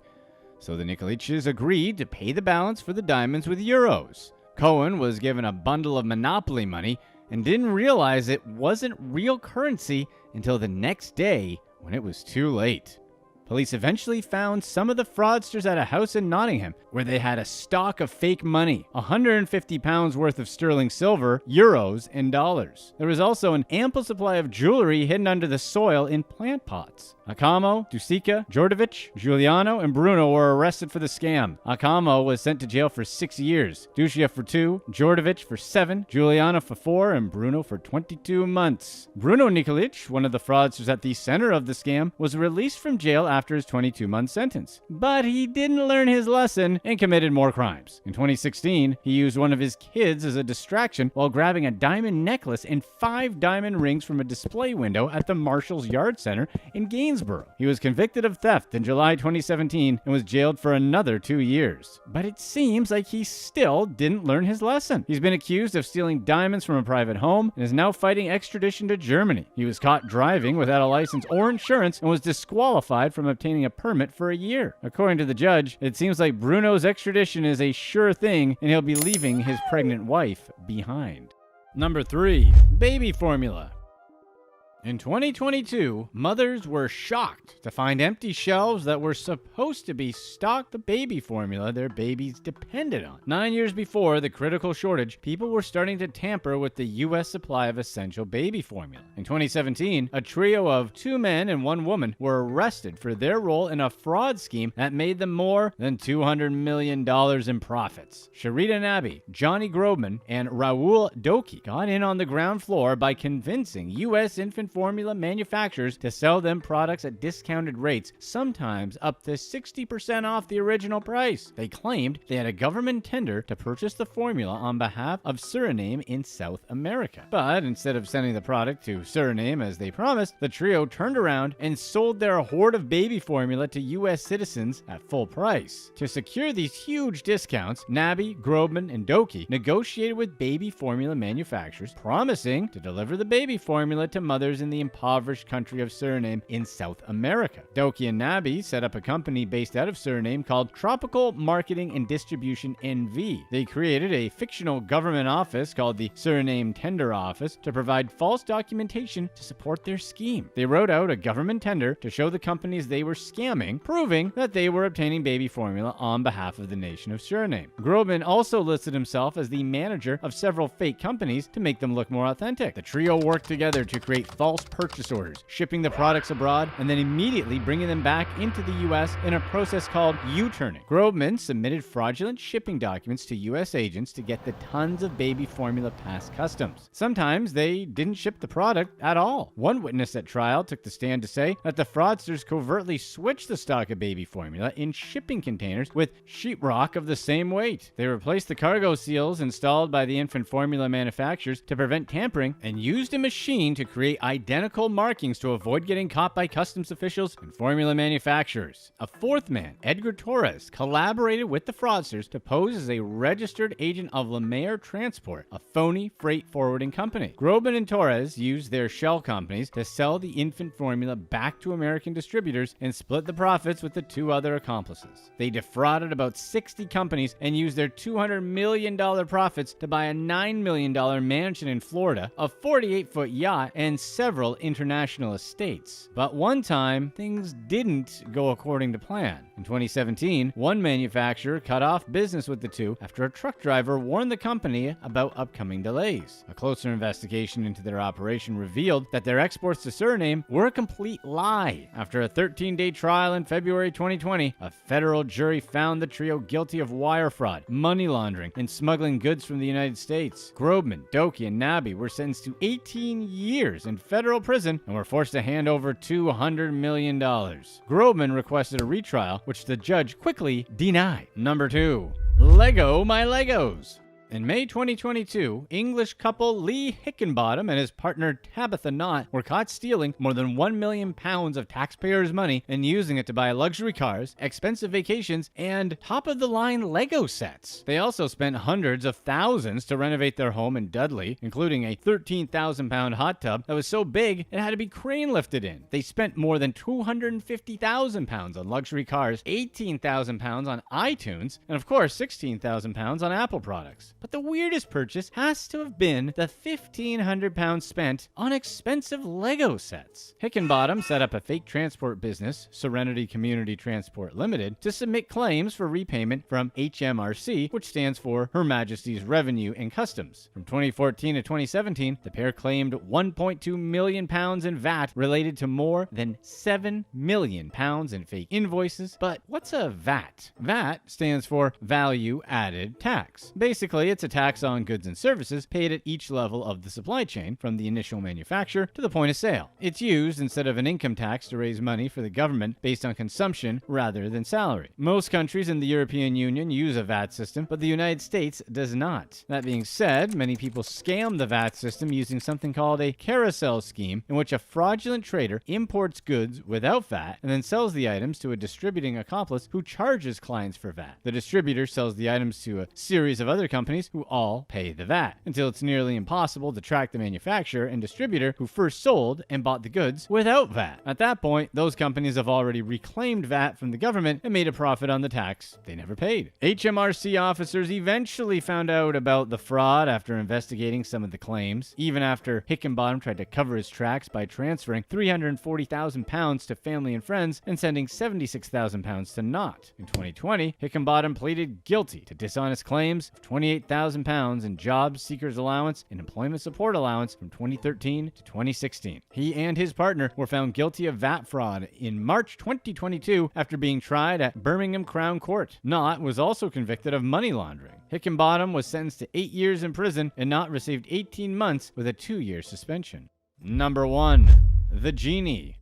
so the Nikolics agreed to pay the balance for the diamonds with euros. Cohen was given a bundle of Monopoly money and didn't realize it wasn't real currency until the next day, when it was too late. Police eventually found some of the fraudsters at a house in Nottingham where they had a stock of fake money, £150 worth of sterling silver, euros, and dollars. There was also an ample supply of jewelry hidden under the soil in plant pots. Acamo, Dusica, Djordjevic, Giuliano, and Bruno were arrested for the scam. Acamo was sent to jail for 6 years, Dusica for 2, Djordjevic for 7, Giuliano for 4, and Bruno for 22 months. Bruno Nikolic, one of the fraudsters at the center of the scam, was released from jail after his 22-month sentence. But he didn't learn his lesson and committed more crimes. In 2016, he used one of his kids as a distraction while grabbing a diamond necklace and 5 diamond rings from a display window at the Marshall's Yard Center in Gainesville. He was convicted of theft in July 2017 and was jailed for another 2 years. But it seems like he still didn't learn his lesson. He's been accused of stealing diamonds from a private home and is now fighting extradition to Germany. He was caught driving without a license or insurance and was disqualified from obtaining a permit for a year. According to the judge, it seems like Bruno's extradition is a sure thing and he'll be leaving his pregnant wife behind. Number 3. Baby formula. In 2022, mothers were shocked to find empty shelves that were supposed to be stocked with baby formula their babies depended on. 9 years before the critical shortage, people were starting to tamper with the U.S. supply of essential baby formula. In 2017, a trio of 2 men and 1 woman were arrested for their role in a fraud scheme that made them more than $200 million in profits. Sharita Nabi, Johnny Grobman, and Raul Doki got in on the ground floor by convincing U.S. infant formula manufacturers to sell them products at discounted rates, sometimes up to 60% off the original price. They claimed they had a government tender to purchase the formula on behalf of Suriname in South America. But instead of sending the product to Suriname as they promised, the trio turned around and sold their hoard of baby formula to U.S. citizens at full price. To secure these huge discounts, Nabi, Grobman, and Doki negotiated with baby formula manufacturers, promising to deliver the baby formula to mothers in the impoverished country of Suriname in South America. Doki and Nabi set up a company based out of Suriname called Tropical Marketing and Distribution NV. They created a fictional government office called the Suriname Tender Office to provide false documentation to support their scheme. They wrote out a government tender to show the companies they were scamming, proving that they were obtaining baby formula on behalf of the nation of Suriname. Grobman also listed himself as the manager of several fake companies to make them look more authentic. The trio worked together to create false purchase orders, shipping the products abroad, and then immediately bringing them back into the U.S. in a process called U-turning. Grobman submitted fraudulent shipping documents to U.S. agents to get the tons of baby formula past customs. Sometimes they didn't ship the product at all. One witness at trial took the stand to say that the fraudsters covertly switched the stock of baby formula in shipping containers with sheetrock of the same weight. They replaced the cargo seals installed by the infant formula manufacturers to prevent tampering and used a machine to create identical markings to avoid getting caught by customs officials and formula manufacturers. A fourth man, Edgar Torres, collaborated with the fraudsters to pose as a registered agent of Lemaire Transport, a phony freight forwarding company. Grobman and Torres used their shell companies to sell the infant formula back to American distributors and split the profits with the two other accomplices. They defrauded about 60 companies and used their $200 million profits to buy a $9 million mansion in Florida, a 48-foot yacht, and several international estates. But one time, things didn't go according to plan. In 2017, one manufacturer cut off business with the two after a truck driver warned the company about upcoming delays. A closer investigation into their operation revealed that their exports to Suriname were a complete lie. After a 13-day trial in February 2020, a federal jury found the trio guilty of wire fraud, money laundering, and smuggling goods from the United States. Grobman, Doki, and Nabi were sentenced to 18 years in federal prison and were forced to hand over $200 million. Grobman requested a retrial, which the judge quickly denied. Number 2. Lego My Legos. In May 2022, English couple Lee Hickenbottom and his partner Tabitha Knott were caught stealing more than £1 million of taxpayers' money and using it to buy luxury cars, expensive vacations, and top-of-the-line Lego sets. They also spent hundreds of thousands to renovate their home in Dudley, including a 13,000-pound hot tub that was so big it had to be crane-lifted in. They spent more than £250,000 on luxury cars, £18,000 on iTunes, and of course £16,000 on Apple products. But the weirdest purchase has to have been the £1,500 spent on expensive Lego sets. Hickenbottom set up a fake transport business, Serenity Community Transport Limited, to submit claims for repayment from HMRC, which stands for Her Majesty's Revenue and Customs. From 2014 to 2017, the pair claimed £1.2 million in VAT related to more than £7 million in fake invoices. But what's a VAT? VAT stands for Value Added Tax. Basically, it's a tax on goods and services paid at each level of the supply chain, from the initial manufacture to the point of sale. It's used instead of an income tax to raise money for the government based on consumption rather than salary. Most countries in the European Union use a VAT system, but the United States does not. That being said, many people scam the VAT system using something called a carousel scheme, in which a fraudulent trader imports goods without VAT and then sells the items to a distributing accomplice who charges clients for VAT. The distributor sells the items to a series of other companies who all pay the VAT, until it's nearly impossible to track the manufacturer and distributor who first sold and bought the goods without VAT. At that point, those companies have already reclaimed VAT from the government and made a profit on the tax they never paid. HMRC officers eventually found out about the fraud after investigating some of the claims, even after Hickenbottom tried to cover his tracks by transferring £340,000 to family and friends and sending £76,000 to Knott. In 2020, Hickenbottom pleaded guilty to dishonest claims of £28,000 in job seekers allowance and employment support allowance from 2013 to 2016. He and his partner were found guilty of VAT fraud in March 2022 after being tried at Birmingham Crown Court. Knott was also convicted of money laundering. Hickenbottom was sentenced to 8 years in prison, and Knott received 18 months with a 2-year suspension. Number 1. The Genie.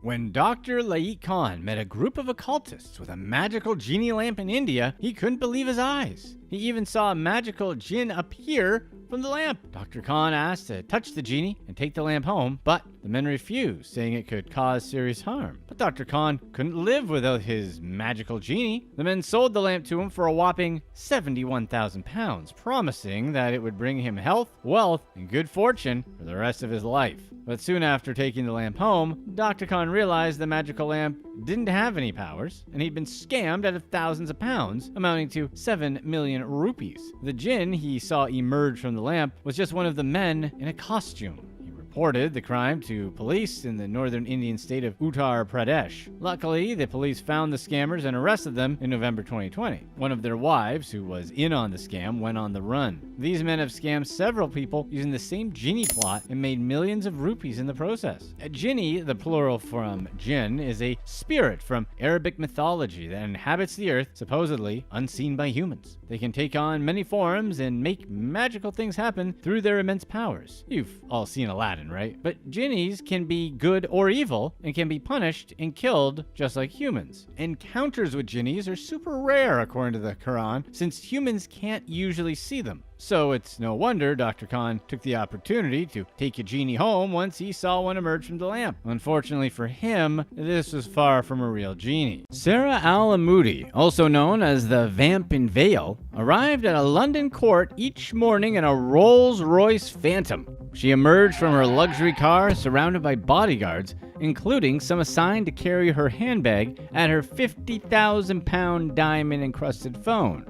When Dr. Laik Khan met a group of occultists with a magical genie lamp in India, he couldn't believe his eyes. He even saw a magical jinn appear from the lamp. Dr. Khan asked to touch the genie and take the lamp home, but the men refused, saying it could cause serious harm. But Dr. Khan couldn't live without his magical genie. The men sold the lamp to him for a whopping 71,000 pounds, promising that it would bring him health, wealth, and good fortune for the rest of his life. But soon after taking the lamp home, Dr. Khan realized the magical lamp didn't have any powers, and he'd been scammed out of thousands of pounds, amounting to 7 million rupees. The jinn he saw emerge from the lamp was just one of the men in a costume. He reported the crime to police in the northern Indian state of Uttar Pradesh. Luckily, the police found the scammers and arrested them in November 2020. One of their wives, who was in on the scam, went on the run. These men have scammed several people using the same genie plot and made millions of rupees in the process. A genie, the plural from jinn, is a spirit from Arabic mythology that inhabits the earth, supposedly unseen by humans. They can take on many forms and make magical things happen through their immense powers. You've all seen Aladdin, right? But genies can be good or evil and can be punished and killed just like humans. Encounters with genies are super rare according to the Quran, since humans can't usually see them. So it's no wonder Dr. Khan took the opportunity to take a genie home once he saw one emerge from the lamp. Unfortunately for him, this was far from a real genie. Sarah Al-Amoudi, also known as the Vamp in Vale, arrived at a London court each morning in a Rolls-Royce Phantom. She emerged from her luxury car surrounded by bodyguards, including some assigned to carry her handbag and her 50,000-pound diamond-encrusted phone.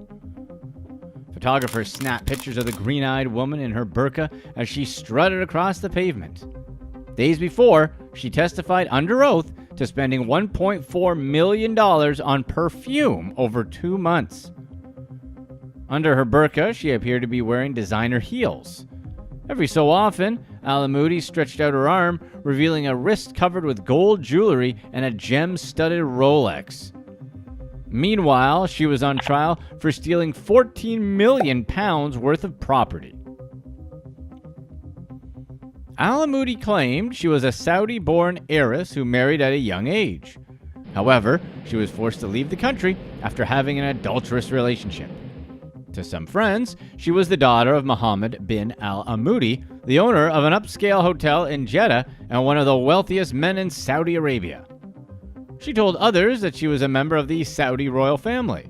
Photographers snapped pictures of the green-eyed woman in her burqa as she strutted across the pavement. Days before, she testified under oath to spending $1.4 million on perfume over 2 months. Under her burqa, she appeared to be wearing designer heels. Every so often, Al-Amoudi stretched out her arm, revealing a wrist covered with gold jewelry and a gem-studded Rolex. Meanwhile, she was on trial for stealing 14 million pounds worth of property. Al-Amoudi claimed she was a Saudi-born heiress who married at a young age. However, she was forced to leave the country after having an adulterous relationship. To some friends, she was the daughter of Mohammed bin Al-Amoudi, the owner of an upscale hotel in Jeddah and one of the wealthiest men in Saudi Arabia. She told others that she was a member of the Saudi royal family.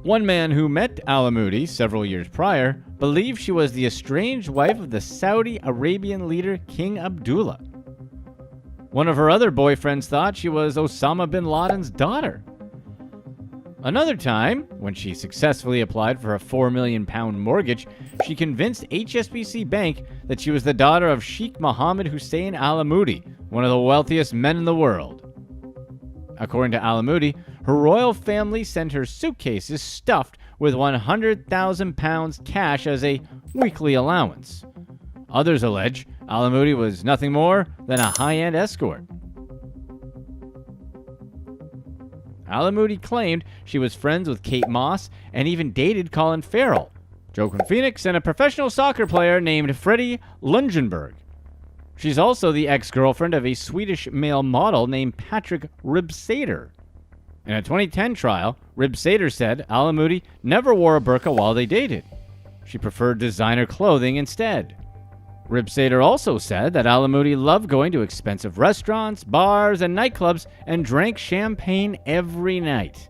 One man who met Al-Amoudi several years prior believed she was the estranged wife of the Saudi Arabian leader King Abdullah. One of her other boyfriends thought she was Osama bin Laden's daughter. Another time, when she successfully applied for a £4 million mortgage, she convinced HSBC Bank that she was the daughter of Sheikh Mohammed Hussein Al-Amoudi, one of the wealthiest men in the world. According to Al-Amoudi, her royal family sent her suitcases stuffed with £100,000 cash as a weekly allowance. Others allege Al-Amoudi was nothing more than a high-end escort. Al-Amoudi claimed she was friends with Kate Moss and even dated Colin Farrell, Joaquin Phoenix, and a professional soccer player named Freddie Lungenberg. She's also the ex-girlfriend of a Swedish male model named Patrick Ribsader. In a 2010 trial, Ribsader said Al-Amoudi never wore a burqa while they dated. She preferred designer clothing instead. Ribsader also said that Al-Amoudi loved going to expensive restaurants, bars, and nightclubs and drank champagne every night.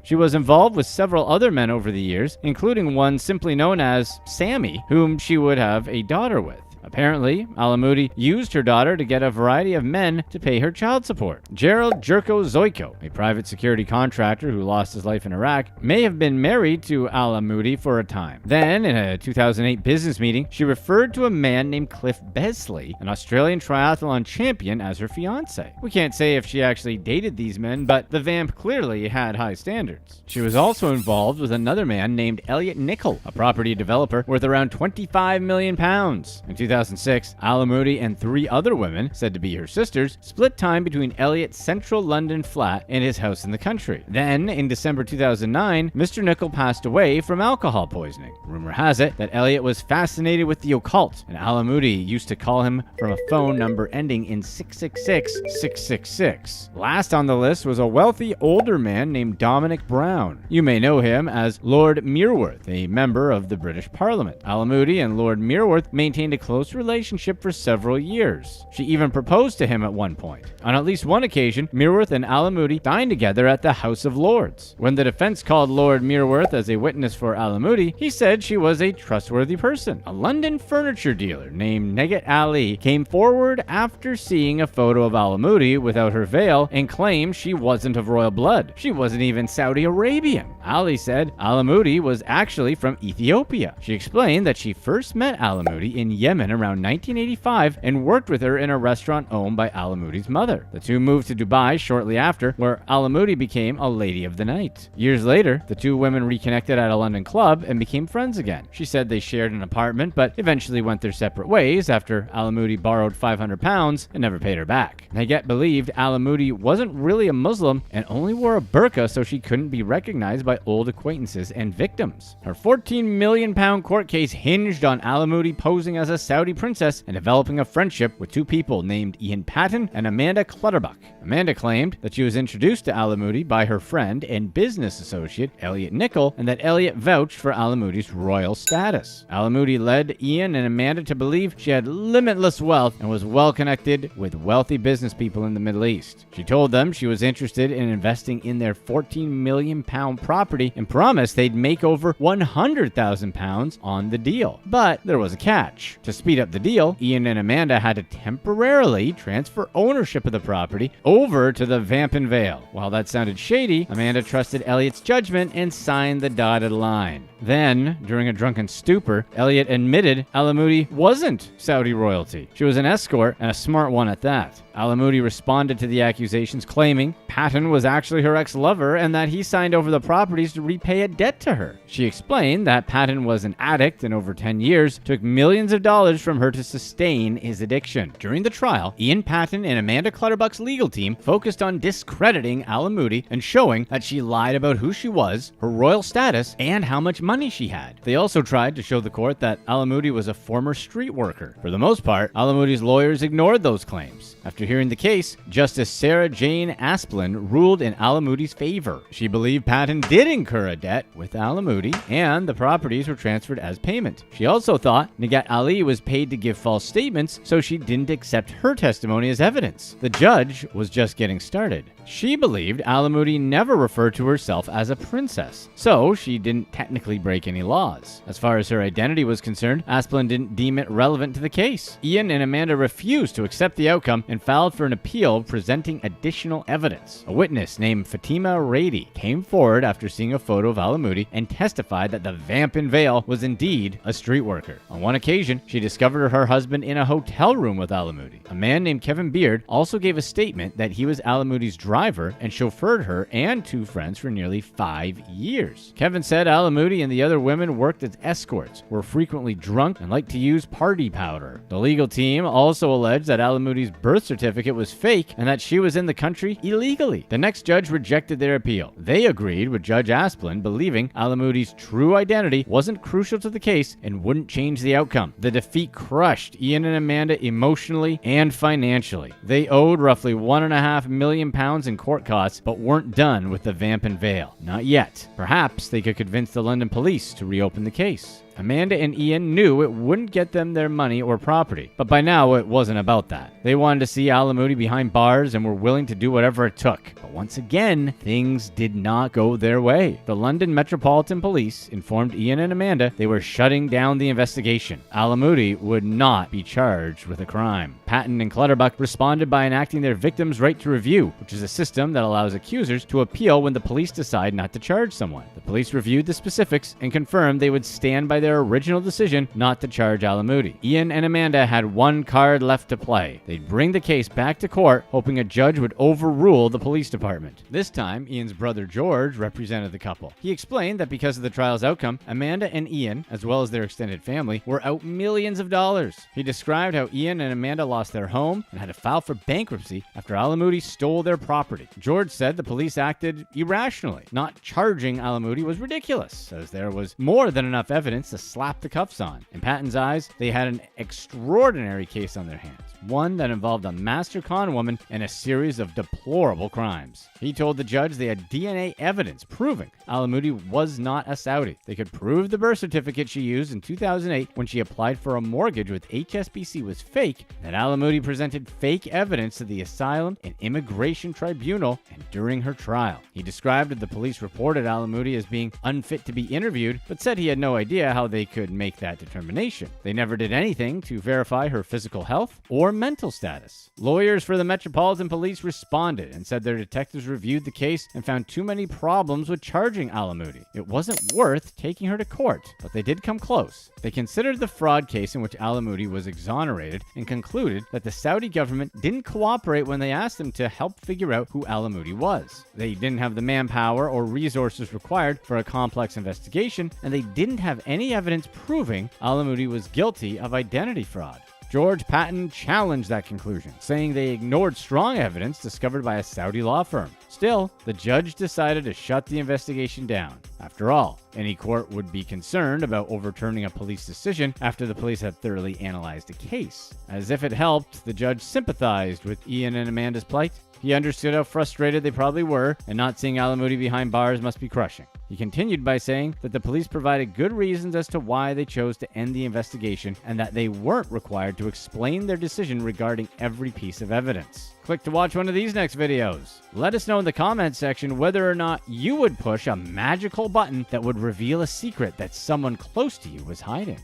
She was involved with several other men over the years, including one simply known as Sammy, whom she would have a daughter with. Apparently, Al-Amoudi used her daughter to get a variety of men to pay her child support. Gerald Jerko Zoiko, a private security contractor who lost his life in Iraq, may have been married to Al-Amoudi for a time. Then, in a 2008 business meeting, she referred to a man named Cliff Besley, an Australian triathlon champion, as her fiancé. We can't say if she actually dated these men, but the vamp clearly had high standards. She was also involved with another man named Elliot Nicol, a property developer worth around £25 million. In 2008, 2006, Alamoudi and 3 other women, said to be her sisters, split time between Elliot's central London flat and his house in the country. Then, in December 2009, Mr. Nicol passed away from alcohol poisoning. Rumor has it that Elliot was fascinated with the occult, and Alamoudi used to call him from a phone number ending in 666-666. Last on the list was a wealthy older man named Dominic Brown. You may know him as Lord Mereworth, a member of the British Parliament. Alamoudi and Lord Mereworth maintained a close relationship for several years. She even proposed to him at one point. On at least one occasion, Mereworth and Alamoudi dined together at the House of Lords. When the defense called Lord Mereworth as a witness for Alamoudi, he said she was a trustworthy person. A London furniture dealer named Negat Ali came forward after seeing a photo of Alamoudi without her veil and claimed she wasn't of royal blood. She wasn't even Saudi Arabian. Ali said Alamoudi was actually from Ethiopia. She explained that she first met Alamoudi in Yemen around 1985 and worked with her in a restaurant owned by Alamoudi's mother. The two moved to Dubai shortly after, where Alamoudi became a lady of the night. Years later, the two women reconnected at a London club and became friends again. She said they shared an apartment, but eventually went their separate ways after Alamoudi borrowed £500 and never paid her back. Negat believed Alamoudi wasn't really a Muslim and only wore a burqa so she couldn't be recognized by old acquaintances and victims. Her £14 million court case hinged on Alamoudi posing as a Saudi princess and developing a friendship with 2 people named Ian Patton and Amanda Clutterbuck. Amanda claimed that she was introduced to Alamoudi by her friend and business associate Elliot Nicol, and that Elliot vouched for Alamoudi's royal status. Alamoudi led Ian and Amanda to believe she had limitless wealth and was well connected with wealthy business people in the Middle East. She told them she was interested in investing in their £14 million property and promised they'd make over £100,000 on the deal. But there was a catch. To speed up the deal, Ian and Amanda had to temporarily transfer ownership of the property over to the Vamp and Vale. While that sounded shady, Amanda trusted Elliot's judgment and signed the dotted line. Then, during a drunken stupor, Elliot admitted Alamoudi wasn't Saudi royalty. She was an escort, and a smart one at that. Alamoudi responded to the accusations, claiming Patton was actually her ex-lover and that he signed over the properties to repay a debt to her. She explained that Patton was an addict and over 10 years took millions of dollars from her to sustain his addiction. During the trial, Ian Patton and Amanda Clutterbuck's legal team focused on discrediting Alamoudi and showing that she lied about who she was, her royal status, and how much money she had. They also tried to show the court that Alamoudi was a former street worker. For the most part, Alamoudi's lawyers ignored those claims. After hearing the case, Justice Sarah Jane Asplin ruled in Alamoudi's favor. She believed Patton did incur a debt with Alamoudi, and the properties were transferred as payment. She also thought Negat Ali was paid to give false statements, so she didn't accept her testimony as evidence. The judge was just getting started. She believed Alamoudi never referred to herself as a princess, so she didn't technically break any laws. As far as her identity was concerned, Asplin didn't deem it relevant to the case. Ian and Amanda refused to accept the outcome and filed for an appeal presenting additional evidence. A witness named Fatima Rady came forward after seeing a photo of Alamoudi and testified that the Vamp and Vale was indeed a street worker. On one occasion, she discovered her husband in a hotel room with Alamoudi. A man named Kevin Beard also gave a statement that he was Alamoudi's driver and chauffeured her and 2 friends for nearly 5 years. Kevin said Alamoudi and the other women worked as escorts, were frequently drunk, and liked to use party powder. The legal team also alleged that Alamoudi's birth certificate was fake and that she was in the country illegally. The next judge rejected their appeal. They agreed with Judge Asplin, believing Alamoudi's true identity wasn't crucial to the case and wouldn't change the outcome. The defeat crushed Ian and Amanda emotionally and financially. They owed roughly £1.5 million in court costs, but weren't done with the Vamp and Vale. Not yet. Perhaps they could convince the London police to reopen the case. Amanda and Ian knew it wouldn't get them their money or property, but by now it wasn't about that. They wanted to see Alamoudi behind bars and were willing to do whatever it took. But once again, things did not go their way. The London Metropolitan Police informed Ian and Amanda they were shutting down the investigation. Alamoudi would not be charged with a crime. Patton and Clutterbuck responded by enacting their victim's right to review, which is a system that allows accusers to appeal when the police decide not to charge someone. The police reviewed the specifics and confirmed they would stand by their their original decision not to charge Alamoudi. Ian and Amanda had one card left to play. They'd bring the case back to court, hoping a judge would overrule the police department. This time, Ian's brother George represented the couple. He explained that because of the trial's outcome, Amanda and Ian, as well as their extended family, were out millions of dollars. He described how Ian and Amanda lost their home and had to file for bankruptcy after Alamoudi stole their property. George said the police acted irrationally. Not charging Alamoudi was ridiculous, as there was more than enough evidence to slap the cuffs on. In Patton's eyes, they had an extraordinary case on their hands, one that involved a master con woman and a series of deplorable crimes. He told the judge they had DNA evidence proving Alamoudi was not a Saudi. They could prove the birth certificate she used in 2008 when she applied for a mortgage with HSBC was fake, that Alamoudi presented fake evidence to the Asylum and Immigration Tribunal and during her trial. He described that the police reported Alamoudi as being unfit to be interviewed, but said he had no idea how they could make that determination. They never did anything to verify her physical health or mental status. Lawyers for the Metropolitan Police responded and said their detectives reviewed the case and found too many problems with charging Alamoudi. It wasn't worth taking her to court, but they did come close. They considered the fraud case in which Alamoudi was exonerated and concluded that the Saudi government didn't cooperate when they asked them to help figure out who Alamoudi was. They didn't have the manpower or resources required for a complex investigation, and they didn't have any evidence proving Alamoudi was guilty of identity fraud. George Patton challenged that conclusion, saying they ignored strong evidence discovered by a Saudi law firm. Still, the judge decided to shut the investigation down. After all, any court would be concerned about overturning a police decision after the police had thoroughly analyzed a case. As if it helped, the judge sympathized with Ian and Amanda's plight. He understood how frustrated they probably were, and not seeing Alamoudi behind bars must be crushing. He continued by saying that the police provided good reasons as to why they chose to end the investigation and that they weren't required to explain their decision regarding every piece of evidence. Click to watch one of these next videos. Let us know in the comments section whether or not you would push a magical button that would reveal a secret that someone close to you was hiding.